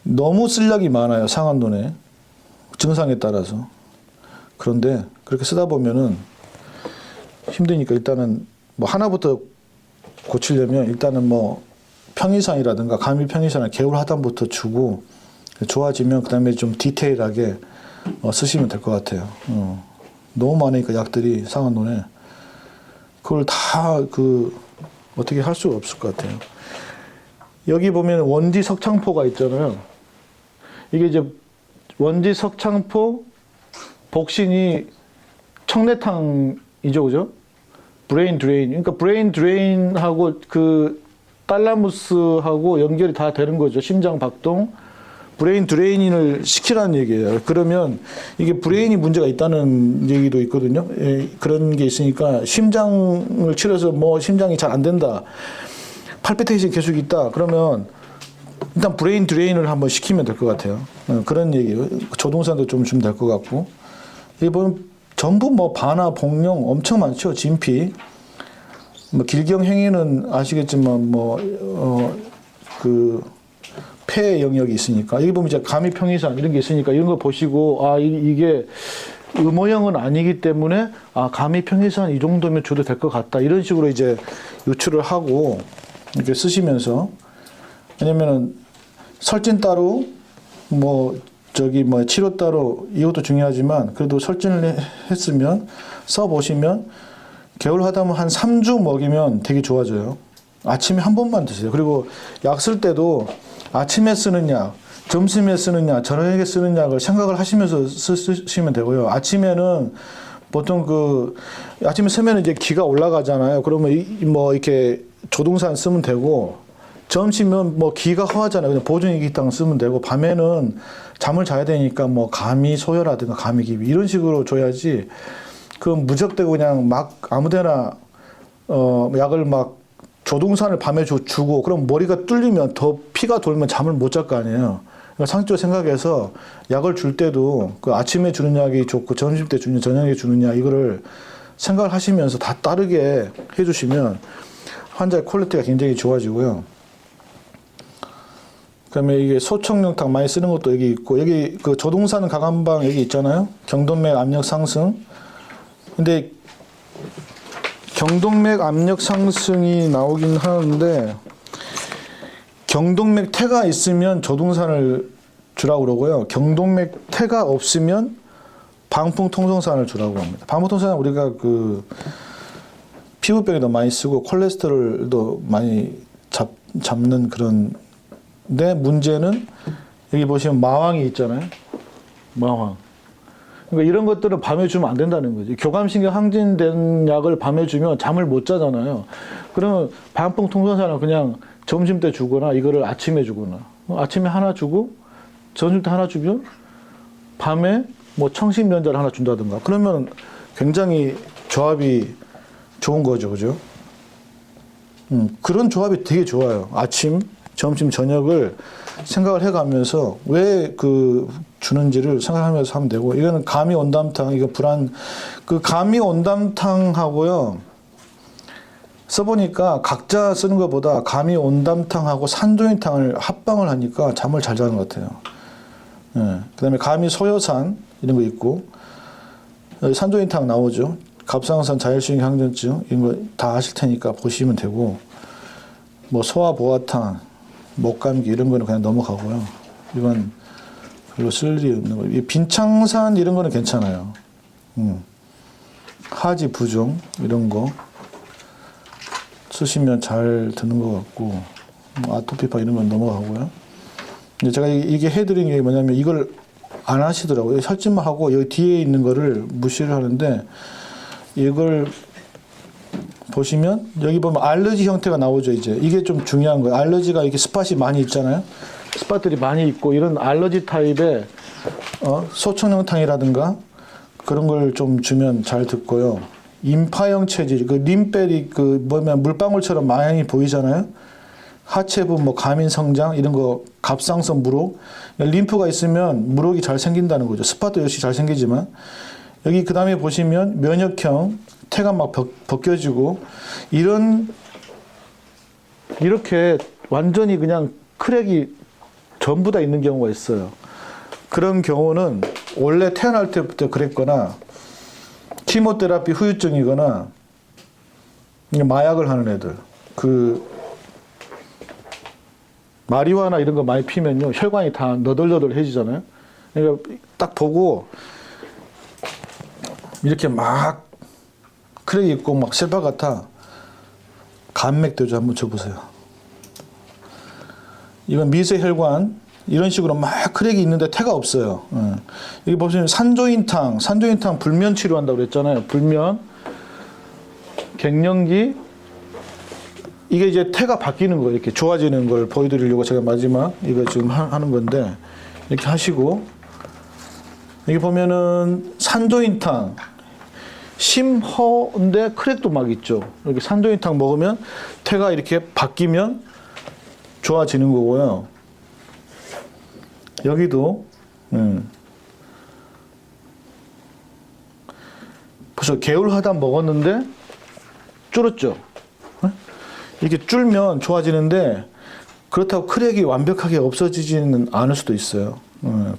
너무 쓸 약이 많아요. 상한론에. 증상에 따라서. 그런데 그렇게 쓰다 보면은 힘드니까 일단은 뭐 하나부터 고치려면 일단은 뭐 평이산이라든가 감미 평이산이나 개울화담부터 주고 좋아지면 그 다음에 좀 디테일하게 쓰시면 될 것 같아요. 너무 많으니까 약들이 상한론에 그걸 다 어떻게 할 수가 없을 것 같아요. 여기 보면 원지 석창포가 있잖아요. 이게 이제 원지 석창포 복신이 청내탕이죠, 그죠? 브레인 드레인. 그러니까 브레인 드레인하고 그 탈라무스하고 연결이 다 되는 거죠. 심장 박동. 브레인 드레인을 시키라는 얘기예요. 그러면 이게 브레인이 문제가 있다는 얘기도 있거든요. 예, 그런 게 있으니까 심장을 치료해서 뭐 심장이 잘 안 된다. 팔피테이션이 계속 있다. 그러면 일단 브레인 드레인을 한번 시키면 될 것 같아요. 그런 얘기예요. 조동산도 좀 주면 될 것 같고. 여기 보면 전부 뭐 반화, 복용 엄청 많죠. 진피. 뭐 길경행위는 아시겠지만 폐 영역이 있으니까 여기 보면 이제 감이 평이산 이런 게 있으니까 이런 거 보시고 이게 음모형은 아니기 때문에 감이 평이산 이 정도면 줘도 될 것 같다 이런 식으로 이제 유추를 하고 이렇게 쓰시면서 왜냐면은 설진 따로 치료 따로 이것도 중요하지만 그래도 설진을 했으면 써보시면 개울화담을 한 3주 먹이면 되게 좋아져요. 아침에 한 번만 드세요. 그리고 약 쓸 때도 아침에 쓰는 약, 점심에 쓰느냐, 저녁에 쓰는 약을 생각을 하시면서 쓰시면 되고요. 아침에는 보통 아침에 쓰면 이제 기가 올라가잖아요. 그러면 뭐 이렇게 조동산 쓰면 되고, 점심은 뭐 기가 허하잖아요. 그냥 보존기당 쓰면 되고, 밤에는 잠을 자야 되니까 뭐 감이 소요라든가 감이 기비 이런 식으로 줘야지, 무적대고 그냥 막 아무데나 약을 막 조동산을 밤에 주고, 그럼 머리가 뚫리면 더 피가 돌면 잠을 못 잘 거 아니에요. 그러니까 상식적으로 생각해서 약을 줄 때도 아침에 주는 약이 좋고 점심 때 주는 저녁에 주는 약, 이거를 생각을 하시면서 다 따르게 해주시면 환자의 퀄리티가 굉장히 좋아지고요. 그다음에 이게 소청룡탕 많이 쓰는 것도 여기 있고, 여기 조동산 가감방 여기 있잖아요. 경동맥 압력 상승. 근데 경동맥 압력 상승이 나오긴 하는데, 경동맥 태가 있으면 조동산을 주라고 그러고요. 경동맥 태가 없으면 방풍통성산을 주라고 합니다. 방풍통성산은 우리가 피부병에도 많이 쓰고 콜레스테롤도 많이 잡는 그런데, 문제는 여기 보시면 마왕이 있잖아요. 마왕. 그러니까 이런 것들은 밤에 주면 안 된다는 거지. 교감신경 항진된 약을 밤에 주면 잠을 못 자잖아요. 그러면 방풍통성산을 그냥 점심 때 주거나 이거를 아침에 주거나, 아침에 하나 주고 점심 때 하나 주면 밤에 뭐 청신면제를 하나 준다든가, 그러면 굉장히 조합이 좋은 거죠. 그죠? 그런 조합이 되게 좋아요. 아침, 점심, 저녁을 생각을 해가면서 왜 주는지를 생각하면서 하면 되고, 이거는 감이 온담탕, 이거 감이 온담탕하고요. 써보니까 각자 쓰는 것보다 감이 온담탕하고 산조인탕을 합방을 하니까 잠을 잘 자는 것 같아요. 예. 그 다음에 감이 소요산 이런 거 있고, 여기 산조인탕 나오죠. 갑상선 자율신경 항전증 이런 거 다 아실 테니까 보시면 되고, 뭐 소화보화탕, 목감기 이런 거는 그냥 넘어가고요. 이건 별로 쓸 일이 없는 거예요. 빈창산 이런 거는 괜찮아요. 하지 부종 이런 거 쓰시면 잘 드는 것 같고, 아토피파 이런 건 넘어가고요. 근데 제가 이게 해드린 게 뭐냐면, 이걸 안 하시더라고요. 혈진만 하고 여기 뒤에 있는 거를 무시를 하는데, 이걸 보시면 여기 보면 알러지 형태가 나오죠. 이제 이게 좀 중요한 거예요. 알러지가 이렇게 스팟이 많이 있잖아요. 스팟들이 많이 있고, 이런 알러지 타입의 소청룡탕이라든가 그런 걸 좀 주면 잘 듣고요. 임파형 체질, 림펠이 물방울처럼 많이 보이잖아요. 하체부, 가민 성장 이런 거, 갑상선 무록, 림프가 있으면 무록이 잘 생긴다는 거죠. 스팟도 역시 잘 생기지만, 여기 그 다음에 보시면 면역형 태가 막 벗겨지고, 이렇게 완전히 그냥 크랙이 전부 다 있는 경우가 있어요. 그런 경우는 원래 태어날 때부터 그랬거나, 키모테라피 후유증이거나, 마약을 하는 애들, 마리화나 이런 거 많이 피면요, 혈관이 다 너덜너덜해지잖아요. 그러니까 딱 보고 이렇게 막 크랙이 있고 막 셀파 같아. 간맥도주 한번 줘보세요. 이건 미세혈관, 이런 식으로 막 크랙이 있는데 태가 없어요. 여기 보시면 산조인탕 불면 치료한다고 그랬잖아요. 불면, 갱년기, 이게 이제 태가 바뀌는 거예요. 이렇게 좋아지는 걸 보여드리려고 제가 마지막 이거 지금 하는 건데, 이렇게 하시고, 여기 보면은 산조인탕, 심허인데 크랙도 막 있죠. 이렇게 산조인탕 먹으면 태가 이렇게 바뀌면 좋아지는 거고요. 여기도 벌써 개울화단 먹었는데 줄었죠. 이렇게 줄면 좋아지는데, 그렇다고 크랙이 완벽하게 없어지지는 않을 수도 있어요.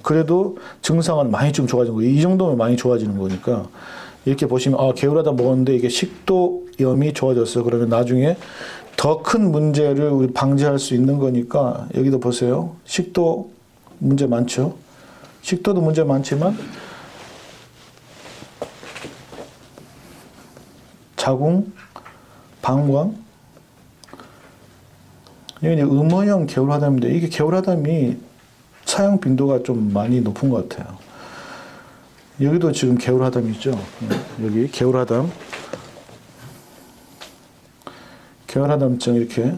그래도 증상은 많이 좀 좋아지는 거예요. 이 정도면 많이 좋아지는 거니까, 이렇게 보시면 개울화단 먹었는데 이게 식도염이 좋아졌어요. 그러면 나중에 더 큰 문제를 우리 방지할 수 있는 거니까, 여기도 보세요. 식도 문제 많죠. 식도도 문제 많지만 자궁, 방광, 여기 이제 음모형 개울화담인데, 이게 개울화담이 사용 빈도가 좀 많이 높은 것 같아요. 여기도 지금 개울하담 있죠. 여기 개울하담. 개울하담증 이렇게.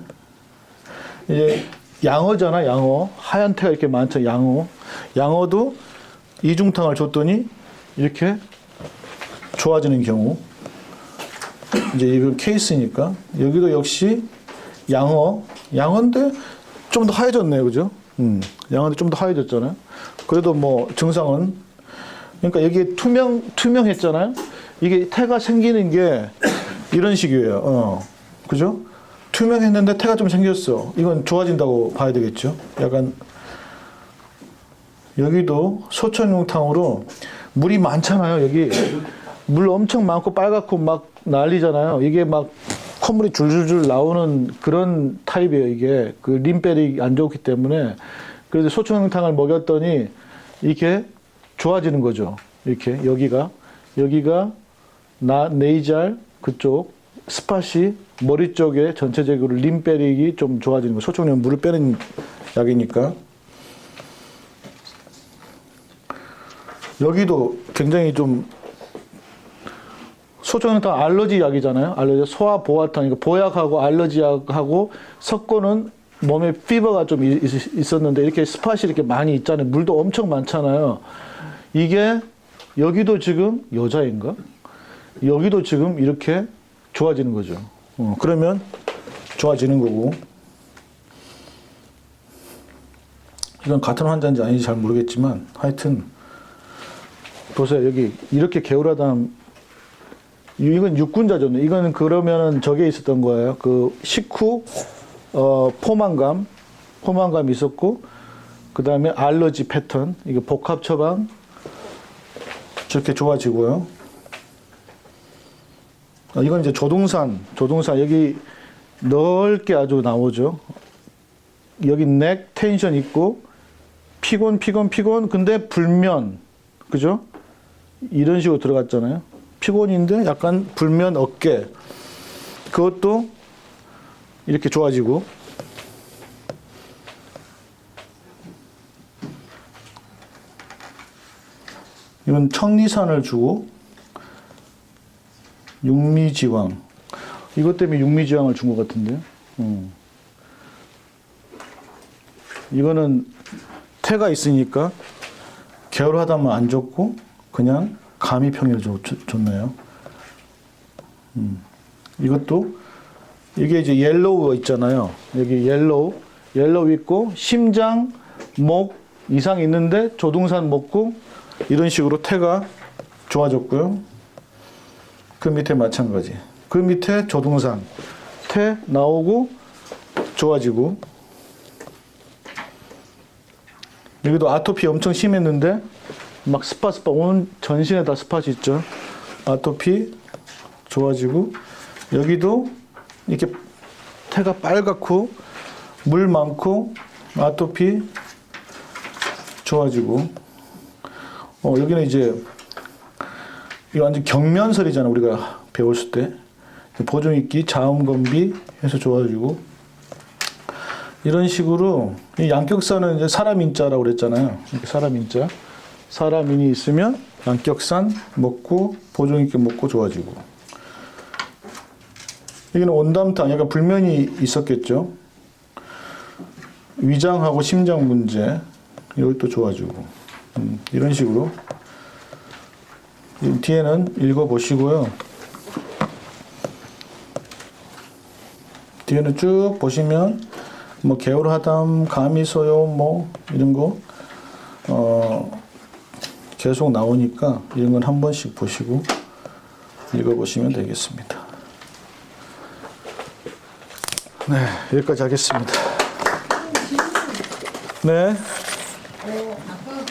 이제 양어잖아, 양어. 하얀 태가 이렇게 많죠, 양어. 양어도 이중탕을 줬더니 이렇게 좋아지는 경우. 이제 이건 케이스니까. 여기도 역시 양어인데 좀 더 하얘졌네요, 그죠? 양어인데 좀 더 하얘졌잖아요. 그래도 뭐 증상은, 그러니까 여기에 투명했잖아요. 이게 태가 생기는 게 이런 식이에요. 그죠? 투명했는데 태가 좀 생겼어. 이건 좋아진다고 봐야 되겠죠. 약간 여기도 소천용탕으로 물이 많잖아요. 여기 물 엄청 많고 빨갛고 막 난리잖아요. 이게 막 콧물이 줄줄줄 나오는 그런 타입이에요. 이게 그 림펠이 안 좋기 때문에. 그래서 소천용탕을 먹였더니 이렇게 좋아지는 거죠. 이렇게 여기가 네이잘 그쪽 스팟이 머리 쪽에 전체적으로 림페릭이 좀 좋아지는 거. 소총용 물을 빼는 약이니까. 여기도 굉장히 좀 소총용탕 알러지 약이잖아요. 알러지 소화 보화탕 이거 보약하고 알러지 약하고 섞고는 몸에 피버가 좀 있었는데 이렇게 스팟이 이렇게 많이 있잖아요. 물도 엄청 많잖아요. 이게 여기도 지금 여자인가? 여기도 지금 이렇게 좋아지는 거죠. 그러면 좋아지는 거고. 이건 같은 환자인지 아닌지 잘 모르겠지만 하여튼 보세요. 여기 이렇게 개울하담 이건 육군자죠. 이거는 그러면은 저게 있었던 거예요. 그 식후 포만감이 있었고 그 다음에 알러지 패턴 이거 복합 처방 저렇게 좋아지고요. 이건 이제 조동산 여기 넓게 아주 나오죠. 여기 넥 텐션 있고 피곤 근데 불면 그죠? 이런 식으로 들어갔잖아요. 피곤인데 약간 불면 어깨 그것도 이렇게 좋아지고 이건 청리산을 주고 육미지왕 이것 때문에 육미지왕을 준 것 같은데요. 이거는 태가 있으니까 개울하다면 안 좋고 그냥 감이평을 줬네요. 이것도 이게 이제 옐로우 있잖아요. 여기 옐로우 있고 심장, 목 이상 있는데 조동산 먹고 이런 식으로 태가 좋아졌고요. 그 밑에 마찬가지. 그 밑에 조동산 태 나오고 좋아지고 여기도 아토피 엄청 심했는데 막 스팟 온 전신에 다 스팟이 있죠. 아토피 좋아지고 여기도 이렇게 태가 빨갛고 물 많고 아토피 좋아지고 여기는 이제 이거 완전 경면설이잖아. 우리가 배웠을 때 보종익기 자음건비 해서 좋아지고 이런 식으로 이 양격산은 이제 사람인자라고 그랬잖아요. 사람인자 사람인이 있으면 양격산 먹고 보종익기 먹고 좋아지고 여기는 온담탕 약간 불면이 있었겠죠. 위장하고 심장 문제 여기 또 좋아지고 이런 식으로 뒤에는 읽어보시고요. 뒤에는 쭉 보시면 뭐 개울하담, 감이소요 뭐 이런 거 계속 나오니까 이런 건 한 번씩 보시고 읽어보시면 되겠습니다. 네, 여기까지 하겠습니다. 네.